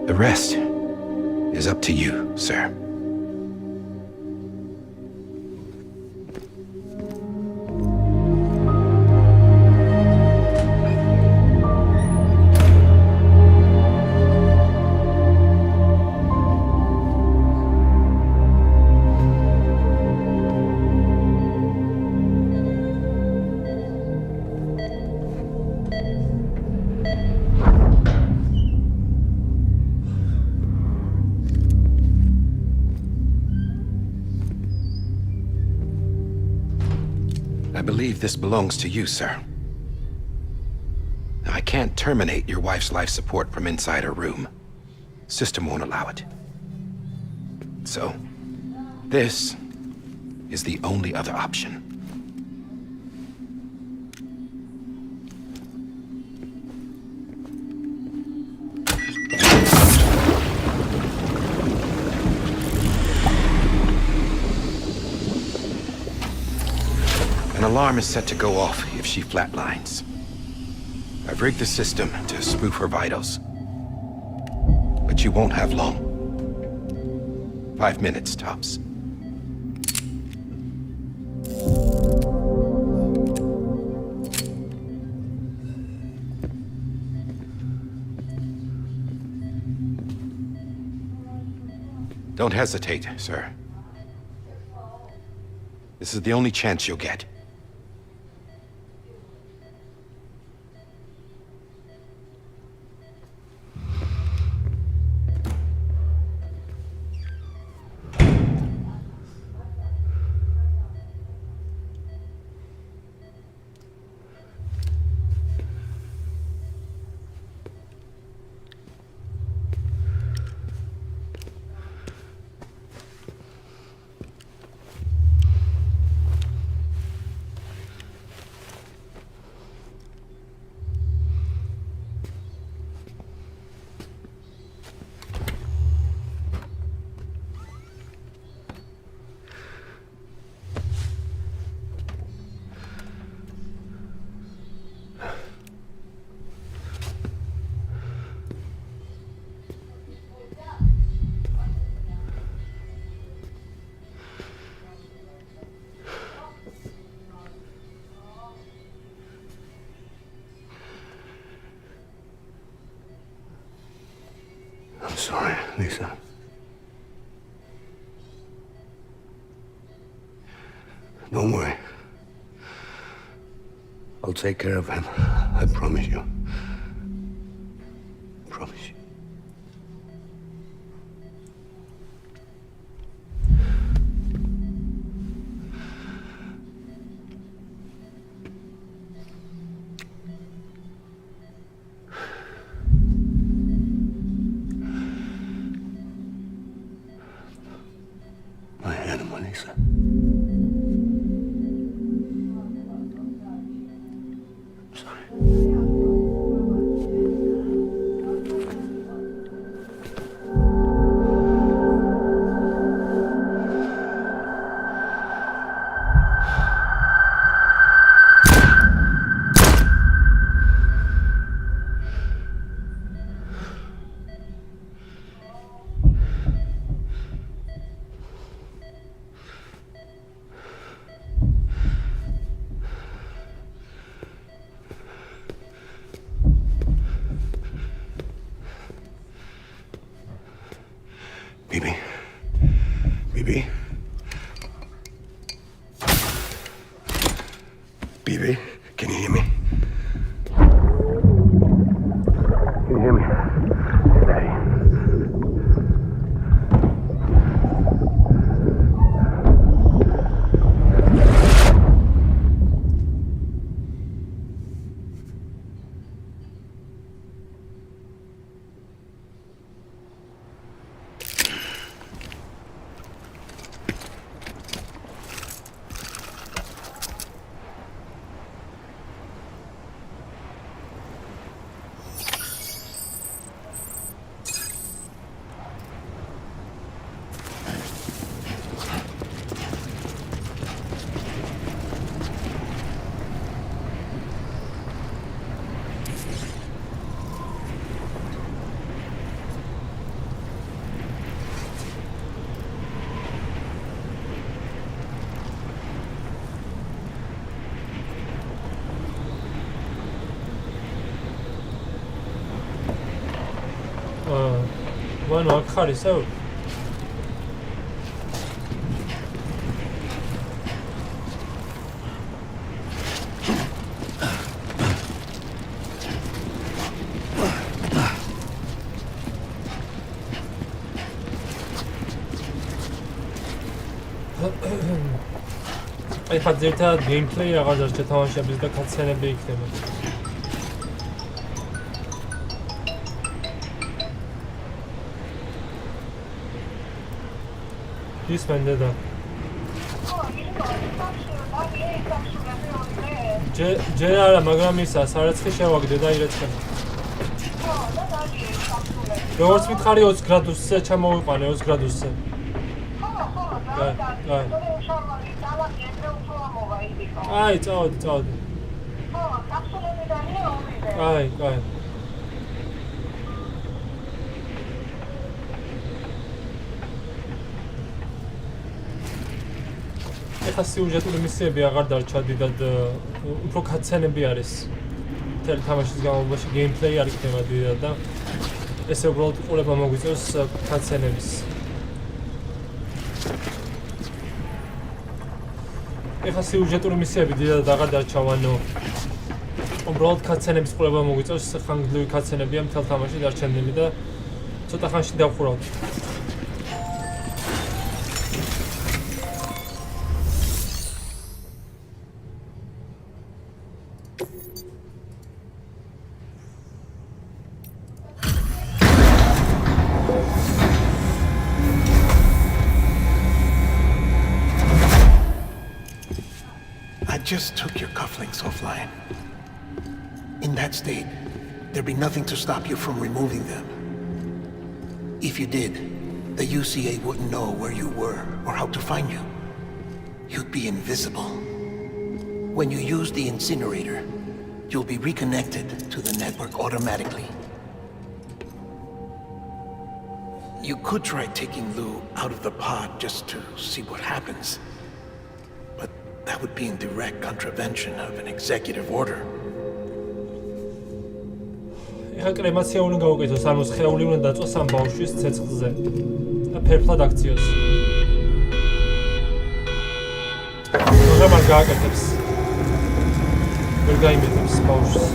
The rest is up to you, sir. I believe this belongs to you, sir. Now, I can't terminate your wife's life support from inside her room. System won't allow it. So, this is the only other option. An alarm is set to go off if she flatlines. I've rigged the system to spoof her vitals. But you won't have long. 5 minutes, tops. Don't hesitate, sir. This is the only chance you'll get. I'm sorry, Lisa. Don't worry. I'll take care of him. I promise you. Promise you. My animal, Lisa. Bibi. Bibi. მანო აქ ხარ ისევ? აი ხა ზერთად გეიმპლეი აღარ დარჩა თამაშების და კატსცენები იქნება. ის მენდედა. ჯერ არა, მაგრამ ისა სარეცხი შევაგდე და ირეცხე. როგორც მითხარი 20 გრადუსზე ჩამოვიყვანე 20 გრადუსზე. აი, წავდი. აი. ეხა სიუჟეტური მისიები აღარ დარჩა დიდად, უფრო კატსცენები არის. მთელი თამაშის განმავლობაში გეიმპლეი არ იქნება დიდად და ესე უბრალოდ ყურება მოგვიწევს კატსცენების. ეხა სიუჟეტური მისიები დიდად აღარ დარჩა, ანუ უბრალოდ კატსცენების ყურება მოგვიწევს, ხანგრძლივი კატსცენებია მთელ თამაში დარჩენილი და ცოტა ხანში დავხურავთ. Just took your cufflinks offline. In that state, there'd be nothing to stop you from removing them. If you did, the UCA wouldn't know where you were or how to find you. You'd be invisible. When you use the incinerator, you'll be reconnected to the network automatically. You could try taking Lou out of the pod just to see what happens. That would be in direct contravention of an executive order. ეხა კრემაცია უნდა გაუკეთოს, ანუ სხეული უნდა დაწვას ამ ბავშვის ცეცხლზე და ფერფლად აქციოს. მაგრამ არ გააკეთებს. ვერ გაიმეტებს ბავშვს.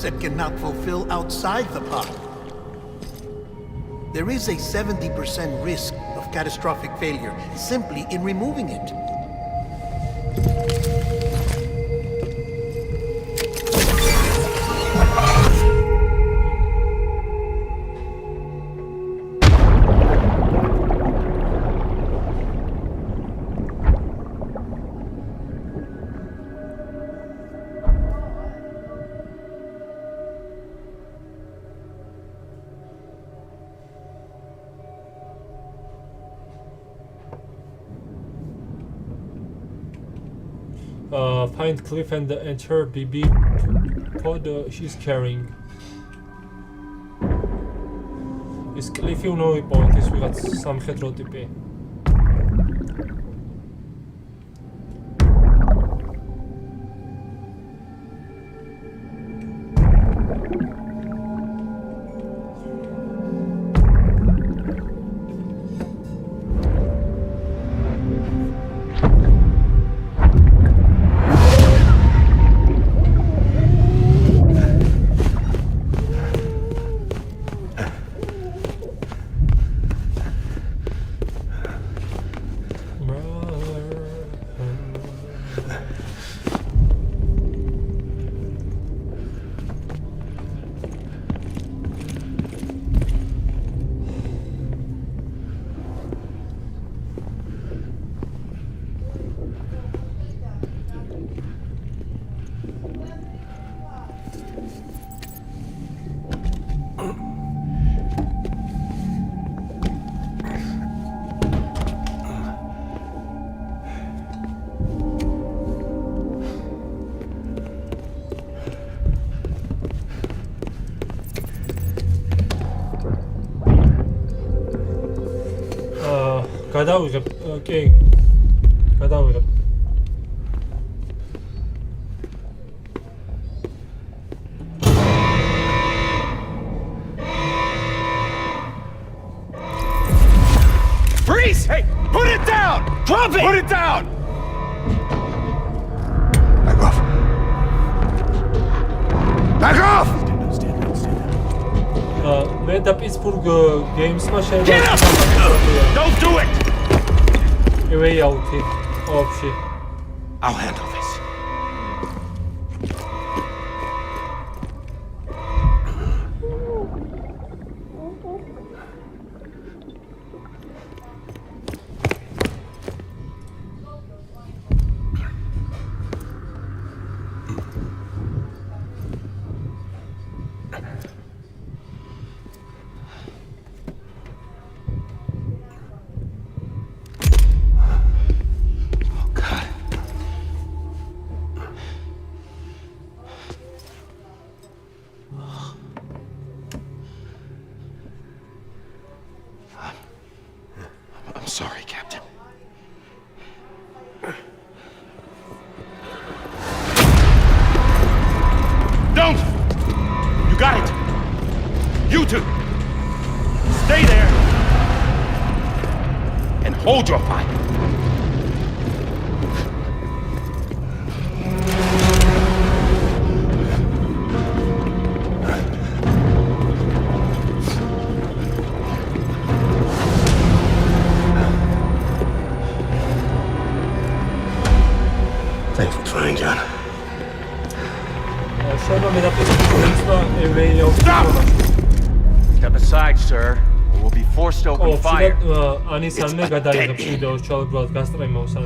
That cannot fulfill outside the pod. There is a 70% risk of catastrophic failure simply in removing it. Find Cliff and enter BB pod she's carrying. Is Cliff you know about this we got some hetero type. გადავიღებ, კი. გადავიღებ. Freeze! Hey, put it down! Drop it! Put it down! Back off. Back off! მე და Pittsburgh Games-მა Get up! შეიძლება Don't do it! Way out-ი ოფში. I'll handle this. I'm sorry, Captain. Don't! You got it! You two! Stay there! And hold your fire! Thanks for trying, John. შეიძლება მე და Pittsburgh Games-მა way out-ი Stop! მოხდეს. Step aside, sir, or we'll be forced to open fire. ანის ანე გადაიღებს ვიდეოს ჩაუბრალად გასტრიმავს ან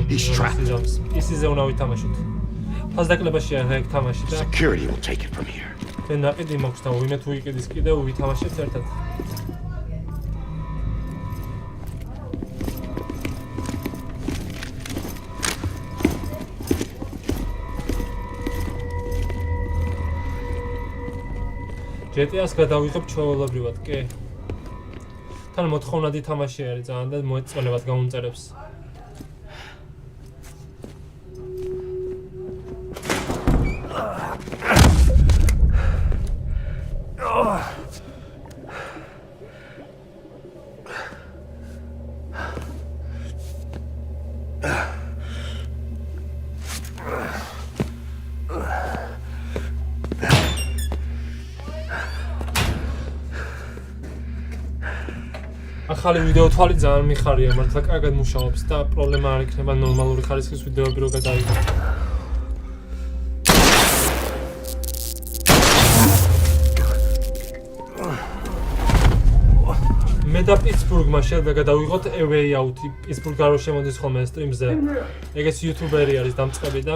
ისიზე უნდა ვითამაშოთ. ფასდაკლებაში არ ეგ თამაში და Security will take it from here. მე ნაყიდი მაქვს და ვინმე თუ იყიდის კიდევ ვითამაშებთ ერთად. GTA-ს გადავიღებ ჩვეულებრივად, კი. თან მოთხოვნადი თამაში არის ძალიან და მოეწონებათ გამომწერებს. ახალი ვიდეო თვალი ძალიან მიხარია, მართლა კარგად მუშაობს და პრობლემა არ იქნება ნორმალური ხარისხის ვიდეოები რო გადაიღო. მე და Pittsburgh-მა შეიძლება გადავიღოთ way out-ი. Pittsburgh გარო შემოდის ხოლმე სტრიმზე. ეგეც იუთუბერი არის დამწყები და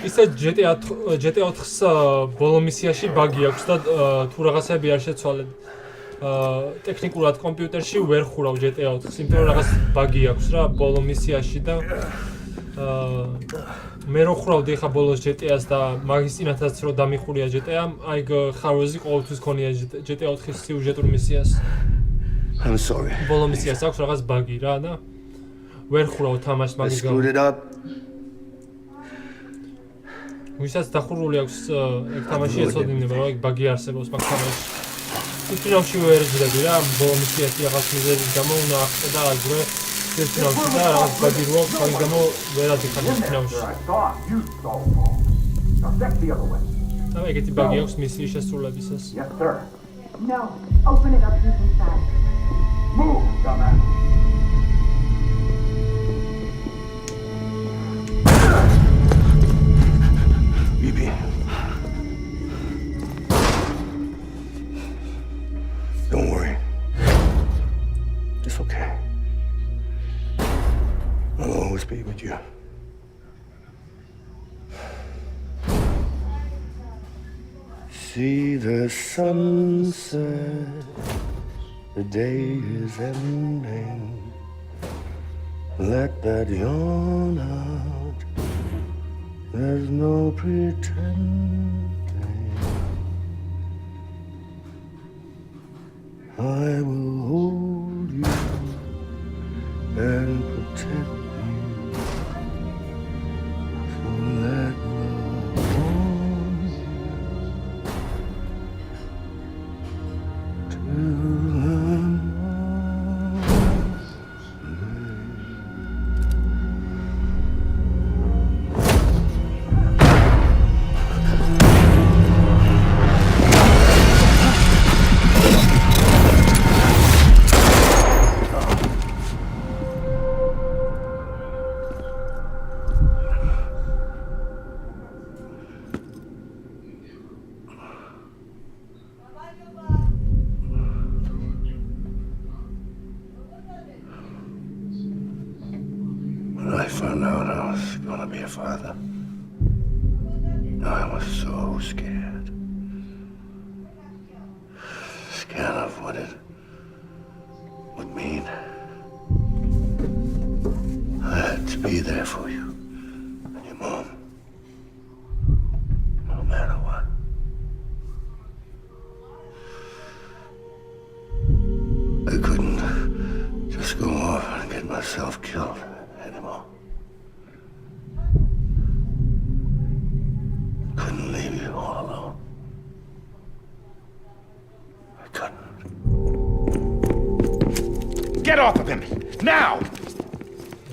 ისე GTA 4-ს ბოლო მისიაში ბაგი აქვს და თუ რაღაცები არ შეცვალეთ ტექნიკურად კომპიუტერში ვერ ხურავ GTA 4-ს, იმიტომ რომ რაღაც ბაგი აქვს რა ბოლო მისიაში და მე რო ხურავდი ხა ბოლოს GTA-ს და მაგის წინათაც რო დამიხურია GTA-მ, აი ხარვეზი ყოველთვის ქონია GTA 4-ის სიუჟეტურ მისიას. I'm sorry. ბოლო მისიას აქვს რაღაც ბაგი რა და ვერ ხურავ თამაშს I მაგის screwed გამო. it up. ვისაც დახურული აქვს ეგ თამაში ეცოდინება რომ ეგ ბაგი არსებობს მაგ თამაშში. ფინალში ვერ ძლები რა, ბოლო მისიაში რაღაც მიზეზის გამო უნდა ახტე და აძვრე ფინალში და რაღაც ბაგი რო აქვს, მაგის გამო ვერ ადიხარ ფინალში. და ეგეთი ბაგი აქვს მისიის შესრულებისას. No, open it up deep inside. Move, dumbass! Bibi. Don't worry. It's okay. I'll always be with you. See the sunset, the day is ending. Let that yawn out There's no pretending. I will hold you and protect you. So let love hold you till I'm When I found out I was gonna be a father, I was so scared. Scared of what it would mean. I had to be there for you and your mom, no matter what. I couldn't just go off and get myself killed anymore. Couldn't leave you all alone. I couldn't. Get off of him! Now!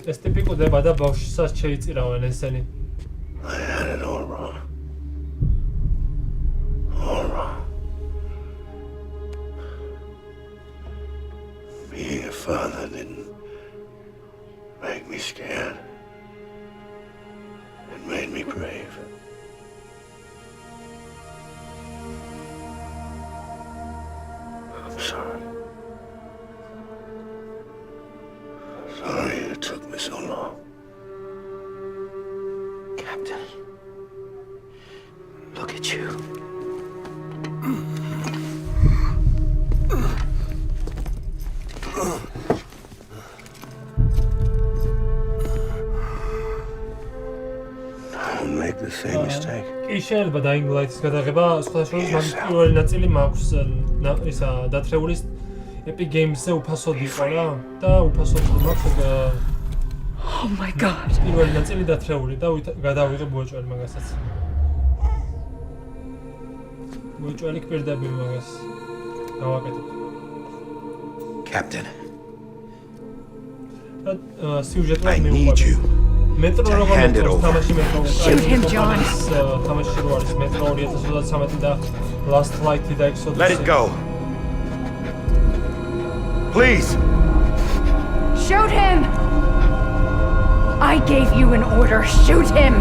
ეს ტიპიკურდება და ბავშვსაც შეიწირავენ ესენი. I had it all wrong. All wrong. Being a father didn't make me scared. It made me brave. I'm sorry. Sorry it took me so long. Captain, look at you. Don't make the same mistake. კი შეიძლება დაინგლაითის გადაღება სხვადასხვა მაგის პირველი ნაწილი მაქვს ისა დათრეულის Epic Games-ზე უფასოდ იყო რა და უფასოდ მაქვს Oh my god. პირველი ნაწილი დათრეული და გადავიღებ უეჭველი მაგასაც. უეჭველი გპირდები მაგას. გავაკეთებ. Captain, სიუჟეტმა I need you. მეტრო To როგორ hand it მეტროს over. თამაში მეტრო. Shoot him, John. თამაში რო არის მეტრო 2033 და Last Light-ი და Exodus. Let it go. Please! Shoot him! I gave you an order. Shoot him!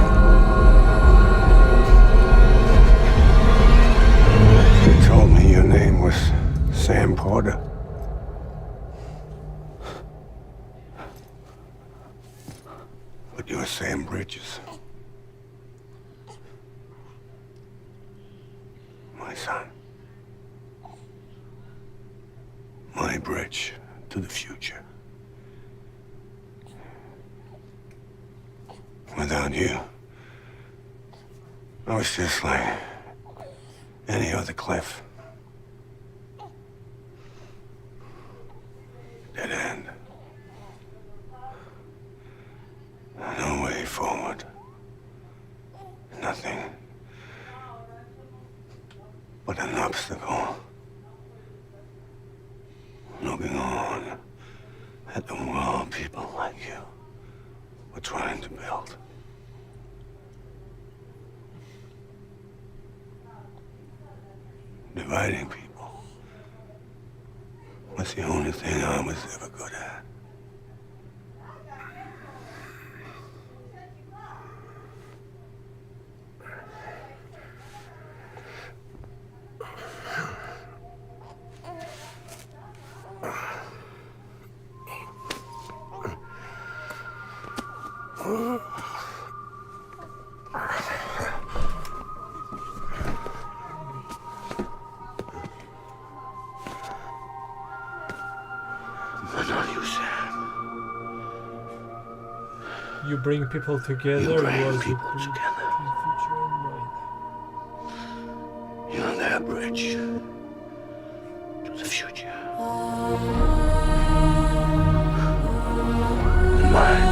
You told me your name was Sam Porter. But you're Sam Bridges. My son. My bridge to the future. Without you, I was just like any other cliff. Dead end. No way forward. Nothing but an obstacle. Looking on at the world people like you were trying to build. Dividing people was the only thing I was ever good at. But not you, Sam. You bring people together. You bring people together. bridge to the future. And mine.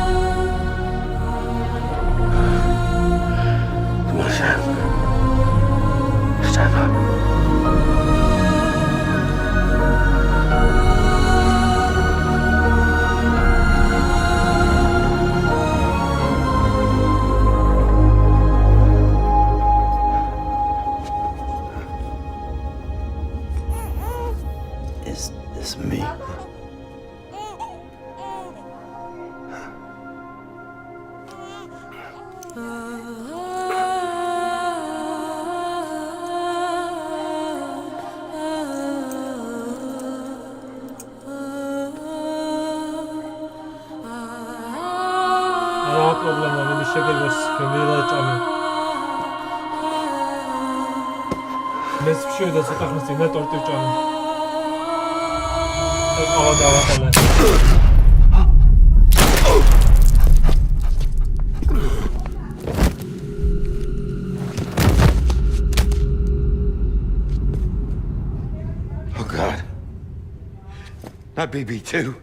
Come on, Sam. Stand up. Is this me? არა პრობლემა, მე შეგებას გემილაჭამე. მეც შევიდა ცოტა ხნის წინ და ტორტი ვჭამე. ავა დავატანე. Oh, God. Not BB, too.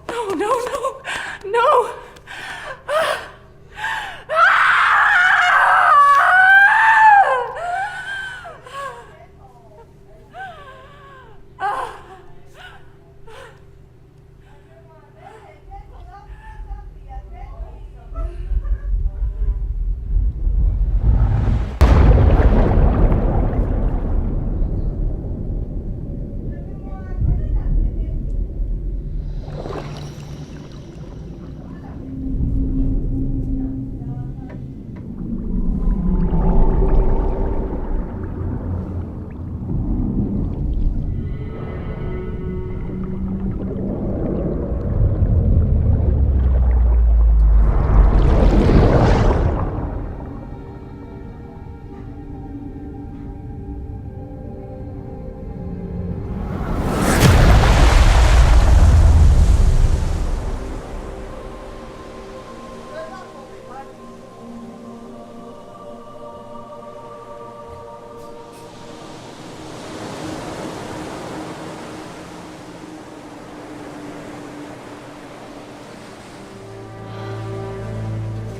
No, no, no, no!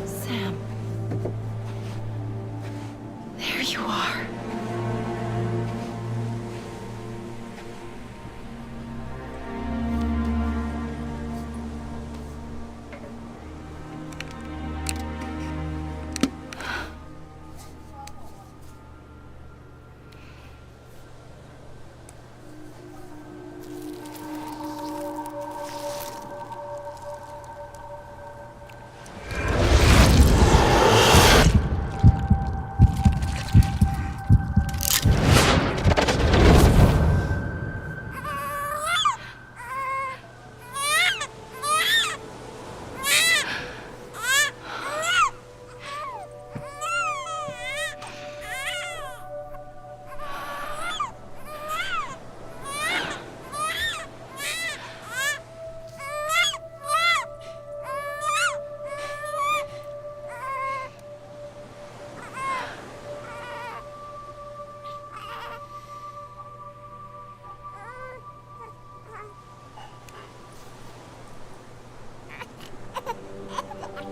Sam. There you are.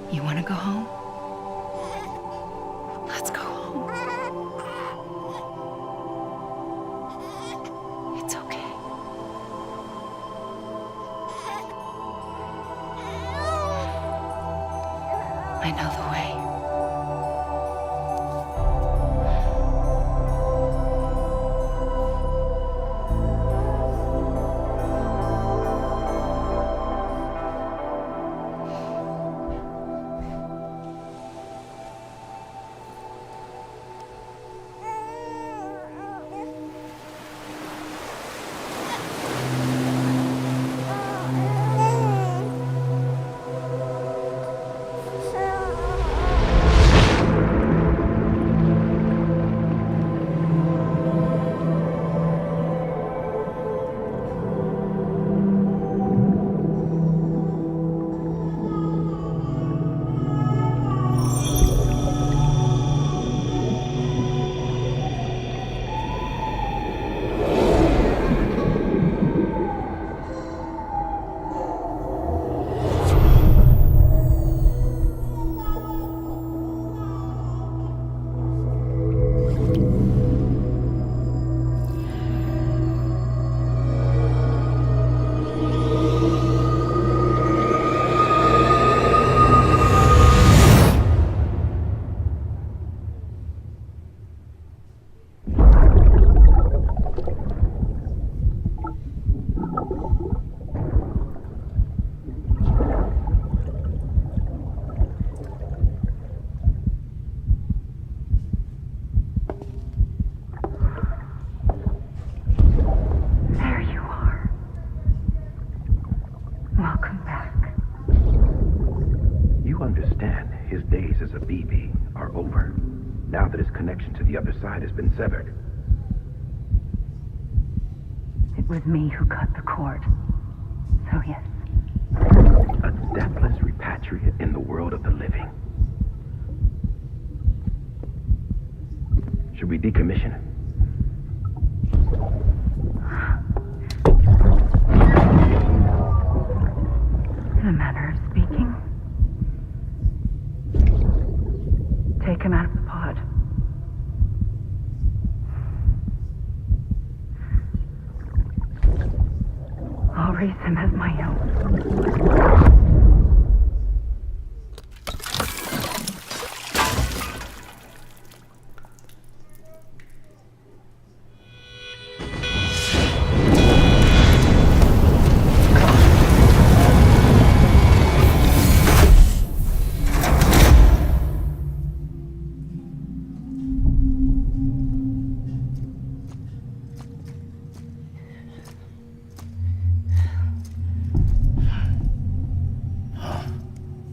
You want to go home? Let's go home. It's okay. I know the way. the other side has been severed. It was me who cut the cord. So yes. A deathless repatriate in the world of the living. Should we decommission it? In a manner of speaking. Take him out of the pod. I'll raise him as my own.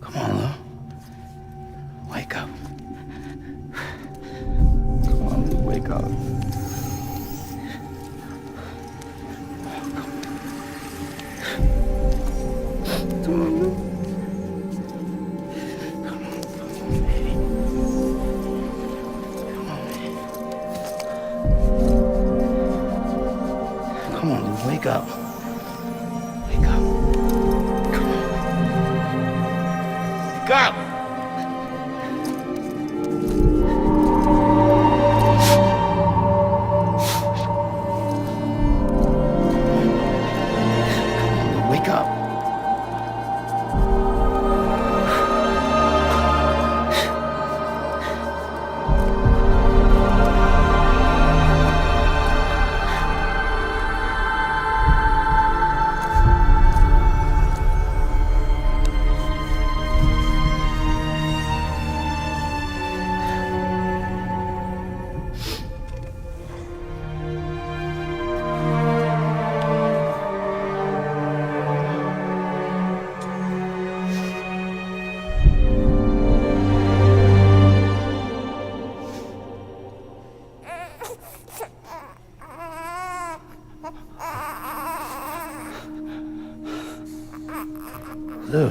Come on, Lou. Wake up. Come on, Lou, wake up. Come on, Lou. Come on, baby. Come on, baby. Come on, Lou, wake up. Wake up. Come on. Wake up! Wake up. Lou.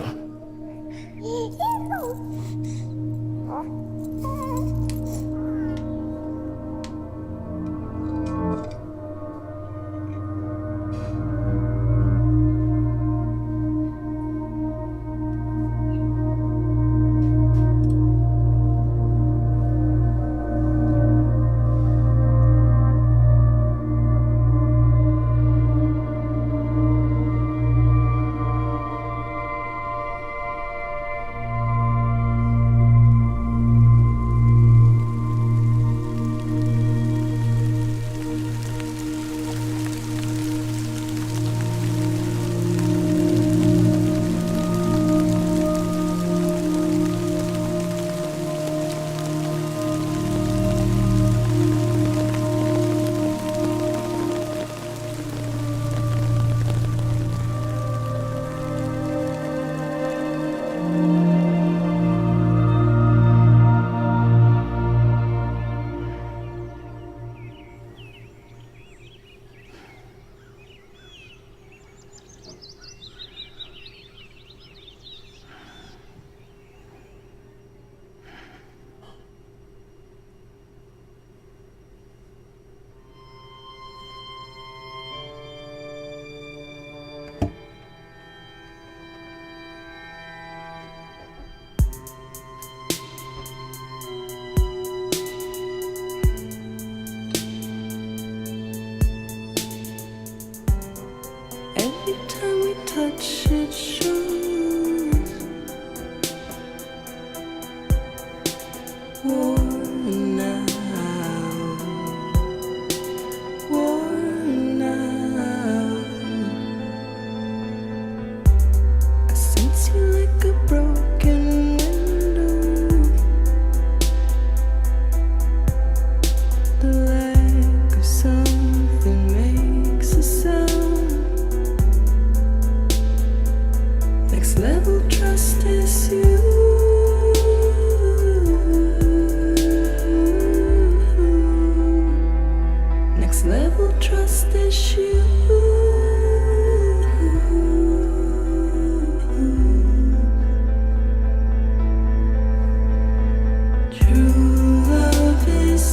Next level trust issue. True love is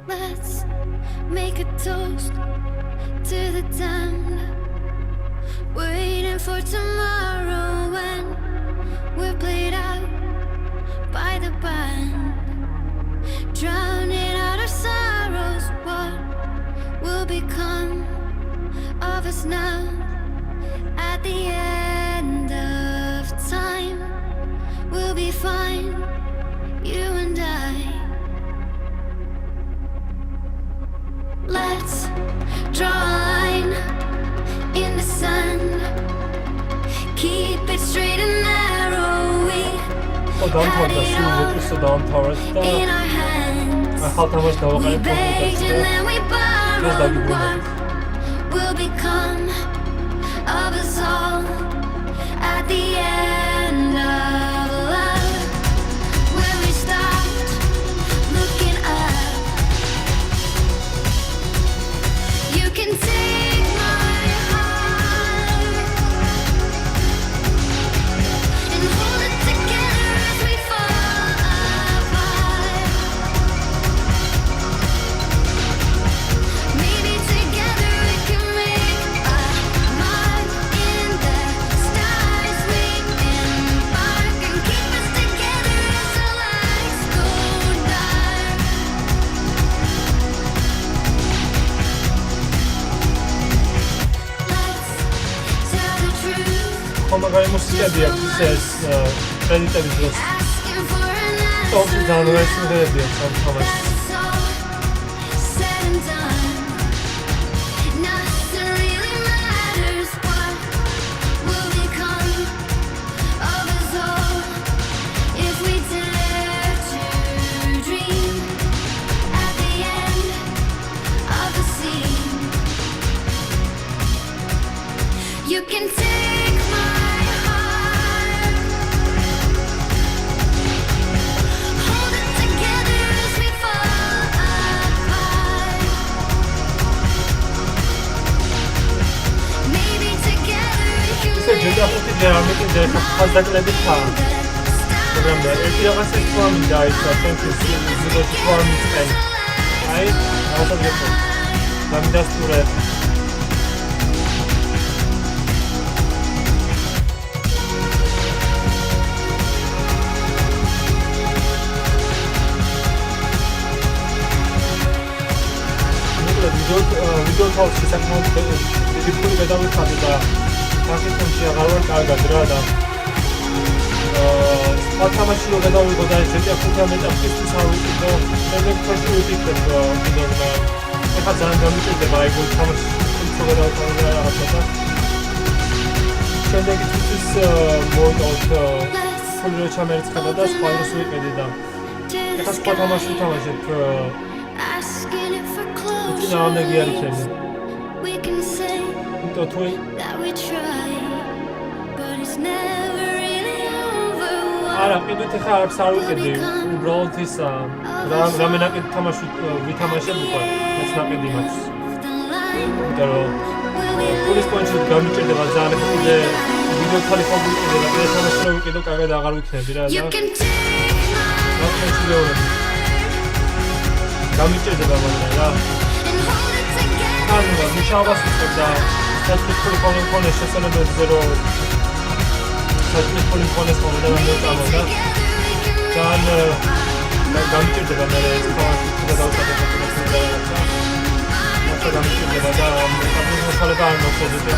Let's make a toast to the damned, waiting for tomorrow when we're played out by the band, drowning out our sorrows. What will become of us now at the end of time? We'll be fine, you and I. Let's draw a line in the sand, keep it straight and narrow. We had it all in our hands. We begged and then we borrowed. What will become of us all at the end of love? When we stopped looking up, you can take my ხომ მაგარი მუსიკები აქვს ეს კრედიტების დროს. Top ძალიან სიმღერები აქვს ამ თამაშში. You can take my heart, hold it together as we fall apart. Maybe together we can ისე ჯერახუთი ჯერ არ მეკიდე ხაზდაკლებით ხარ. მაგრამ ერთი რაღაცა თქვა მინდა აიცა ჩვენთვის ზოგადად თქვა მიწენ. აი, რაღაცა გეტყვი. გამიდასტურე. ვიდეო თავში საკმაოდ დიდი ფული გადავიხადე და საკითხში აღარ ვარ კარგად რა და სხვა თამაში რო გადავიღო და GTA 5 მეტაფიზიკის არ ვიყიდო მე ფაში ვიფიქრებ ვიდეო ეხლა ძალიან გამიჭირდება აი გულ თამაში რო გადავიღო და რაღაცა და შემდეგ ის მოვიდოთ ფული რო ჩამერიცხება და სხვა დროს ვიყიდე და ეხლა სხვა თამაში ვთამაშებ ნამდვილი არ იქნება. არა, კიდევ ხა არც არ ვიყიდი. უბრალოდ ის რამენაკეთ თამაში ვითამაშებ უკვე. ეს ნაკედი მაქვს. იმიტომ რომ პოლის პონჩი გამიჭირდება ძალიან ხიდე ვიდეო თალი ხო ვიყიდება და თამაში რო ვიყიდო კარგად აღარ ვიქნები რა და. გამიჭირდება მაგრამ რა. ანუ მუშაობას უწევდა სტატისტიკურ კომპონენტის შესაძლებლობებზე რომ სტატისტიკურ კომპონენტს მომდევნო ძალიან გამიჭირდება მე ეს თამაში და დავწერე და რაღაცა გამიჭირდება და მოსალება არ მოხდება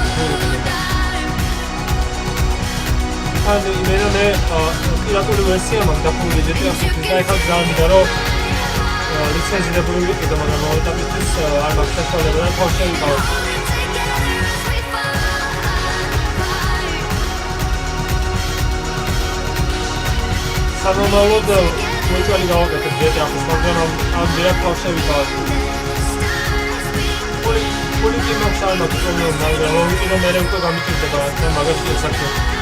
ანუ მე პირატული ვერსია მაქვს დაფუძნებული GTA 5-ის და ეხლა ძალიან რომ ლიცენზირებული ვიყიდო, მაგრამ მომეტაბისთვის არ მაქვს საშუალება და თავში შევიკავო. სანორმალოდ მოჭველი გავაკეთებ GTA 5-ს, მაგრამ ამ დირექტ თავში შევიკავო. პოლი კი მაქვს არ მაქვს პრობლემა, მაგრამ ვიყიდო მე უკვე გამიჭირდება და მაგაში ესაკეთებ.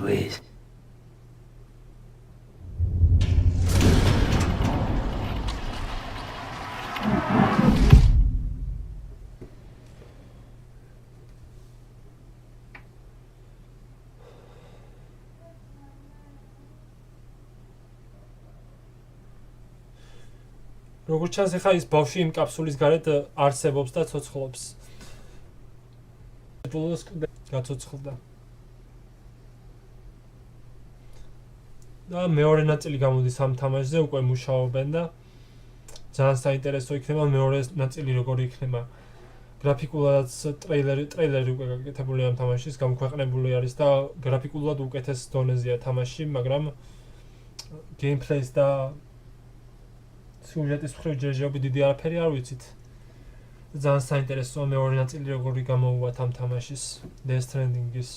Louise. როგორც ჩანს, ახლა ის ბავშვი იმ კაფსულის გარეთ არსებობს და ცოცხლობს. ბოლოს გაცოცხლდა. და მეორე ნაწილი გამოდის ამ თამაშზე, უკვე მუშაობენ და ძალიან საინტერესო იქნება მეორე ნაწილი როგორი იქნება. გრაფიკულად ტრეილერი უკვე გაკეთებული ამ თამაშის, გამოქვეყნებული არის და გრაფიკულად უკეთეს დონეზეა თამაში, მაგრამ გეიმპლეის და სიუჟეტის მხრივ ჯერჯერობით დიდი არაფერი არ ვიცით. ძალიან საინტერესოა მეორე ნაწილი როგორი გამოუვათ ამ თამაშის Stranding-ის.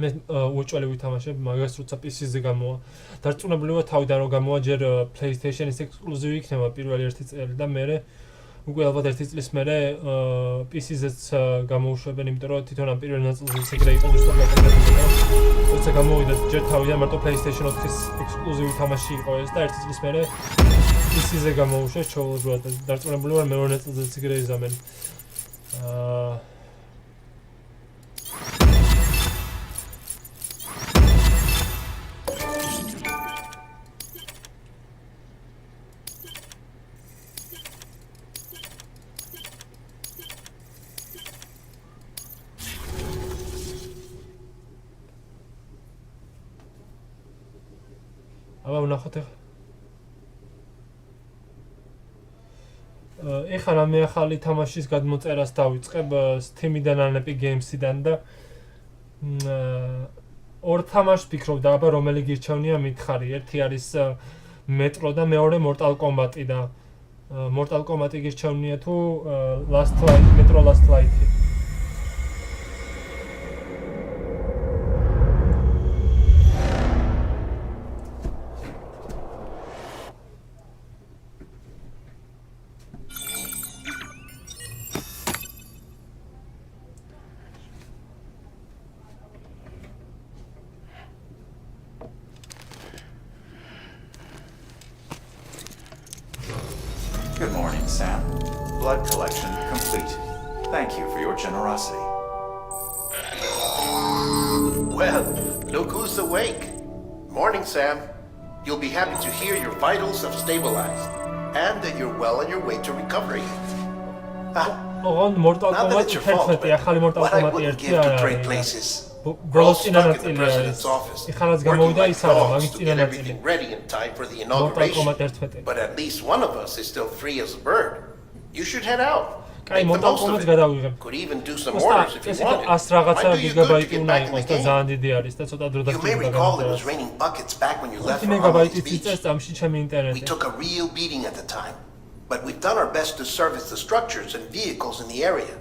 მე უჭველი ვითამაშებ, მაგას როცა PC-ზე გამოვა. დარწმუნებული ვარ თავიდან რომ გამოვა ჯერ PlayStation-ის ექსკლუზივი იქნება პირველი 1 წელი და მერე უკვე ალბათ 1 წლის მერე PC-ზეც გამოუშვებენ, იმიტომ რომ თვითონ ამ პირველ ნაწილზეც ეგრე იყო ზუსტად გაკეთებული. როცა გამოვიდა ჯერ თავიდან მარტო PlayStation 4-ის ექსკლუზივი თამაში იყო ეს და 1 წლის მერე PC-ზე გამოუშვეს ჩაუძვრად. დარწმუნებული ვარ მეორე ნაწილზეც ეგრე იზამენ. აბა ვნახოთ ეხლა რამე ახალი თამაშის გადმოწერას დავიწყებ Steam-დან ან Epic Games-დან და ორ თამაშს ვფიქრობ და აბა რომელი გირჩევნია მითხარი. ერთი არის Metro და მეორე Mortal Kombat-ი და Mortal Kombat-ი გირჩევნია თუ Metro Last Light-ი. Good morning, Sam. Blood collection complete. Thank you for your generosity. Well, look who's awake. Morning, Sam. You'll be happy to hear your vitals have stabilized and that you're well on your way to recovery. Not that it's your fault, but what I wouldn't give to trade places. We're all stuck in the president's office, working like dogs to get everything ready in time for the inauguration. But at least one of us is still free as a bird. You should head out. Make the most of it. Could even do some orders if you wanted. Might do you good to get back in the game. You may recall it was raining buckets back when you left for Harmony's Beach. We took a real beating at the time, but we've done our best to service the structures and vehicles in the area.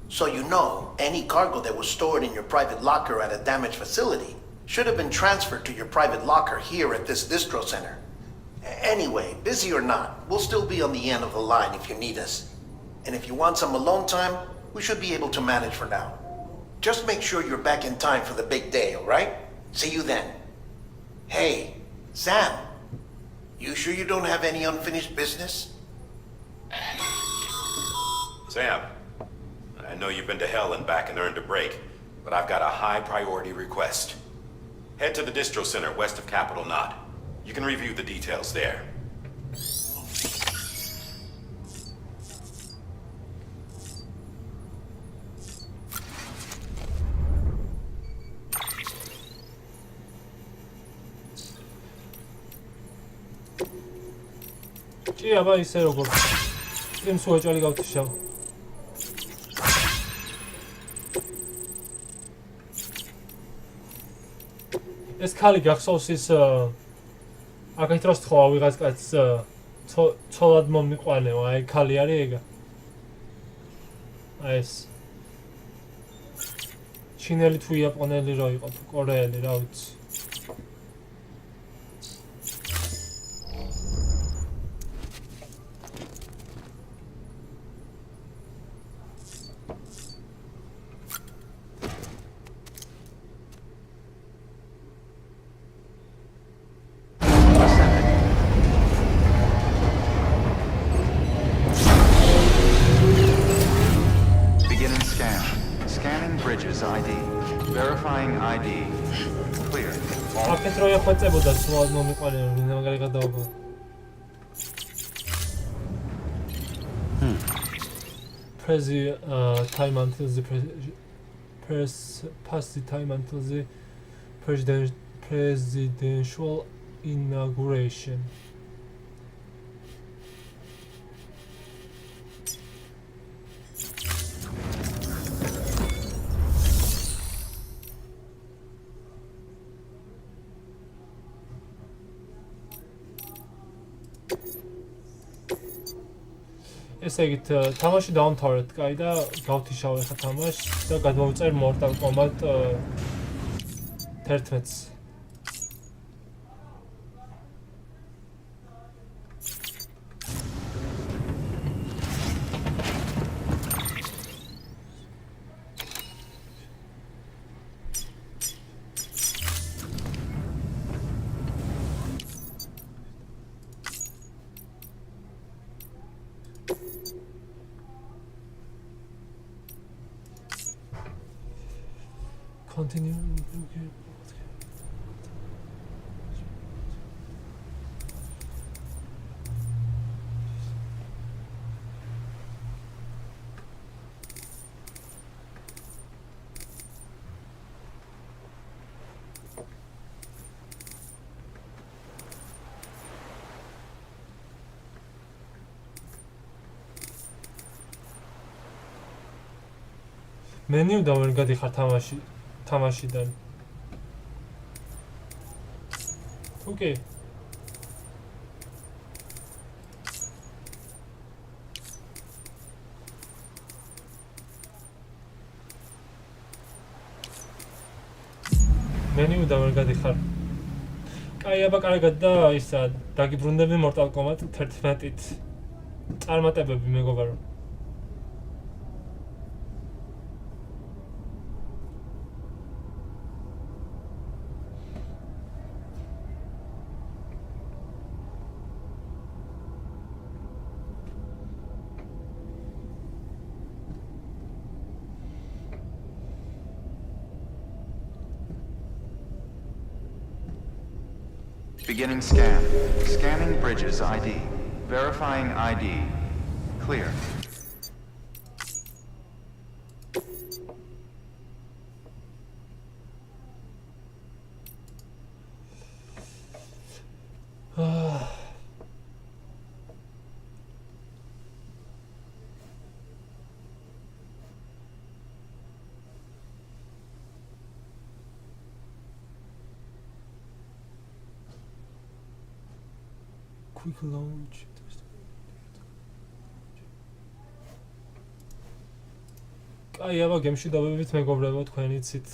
So you know, any cargo that was stored in your private locker at a damaged facility should have been transferred to your private locker here at this distro center. Anyway, busy or not, we'll still be on the end of the line if you need us. And if you want some alone time, we should be able to manage for now. Just make sure you're back in time for the big day, all right? See you then. Hey, Sam, you sure you don't have any unfinished business? Sam, I know you've been to hell and back and earned a break, but I've got a high priority request. Head to the distro center west of Capitol Knot. You can review the details there. ჭი აბა ისე როგორ წემს უეჭველი გავთიშავ. ეს ქალი გახსოვს ის აქეთ დროს თხოვა ვიღაც კაცს ცოლად მომიყვანეო, აი ქალი არის ეგა. აი ეს ჩინელი თუ იაპონელი რო იყო, თუ კორეელი, რა ვიცი. აქეთ რო ეხვეწებოდა სულად მომიყვანეო, მინდა მაგარი გადაობა. Press time until the pass the time until the presidential inauguration. ესე იგი, თამაში დავამთავრეთ, კაი და გავთიშავ ახლა თამაშს და გადმოვიწერ Mortal Kombat 11-ს. Continue. Okay. Menu-დან ვერ გადიხარ თამაშიდან. Okay. Menu-დან ვერ გადიხარ. კაი, აბა კარგად და ისა დაგიბრუნდები Mortal Kombat 11-ით. წარმატებები მეგობარო. Beginning scan. Scanning bridges ID. Verifying ID. Clear. Quick launch. კაი, აბა გემში დავებით მეგობრებო, თქვენიცით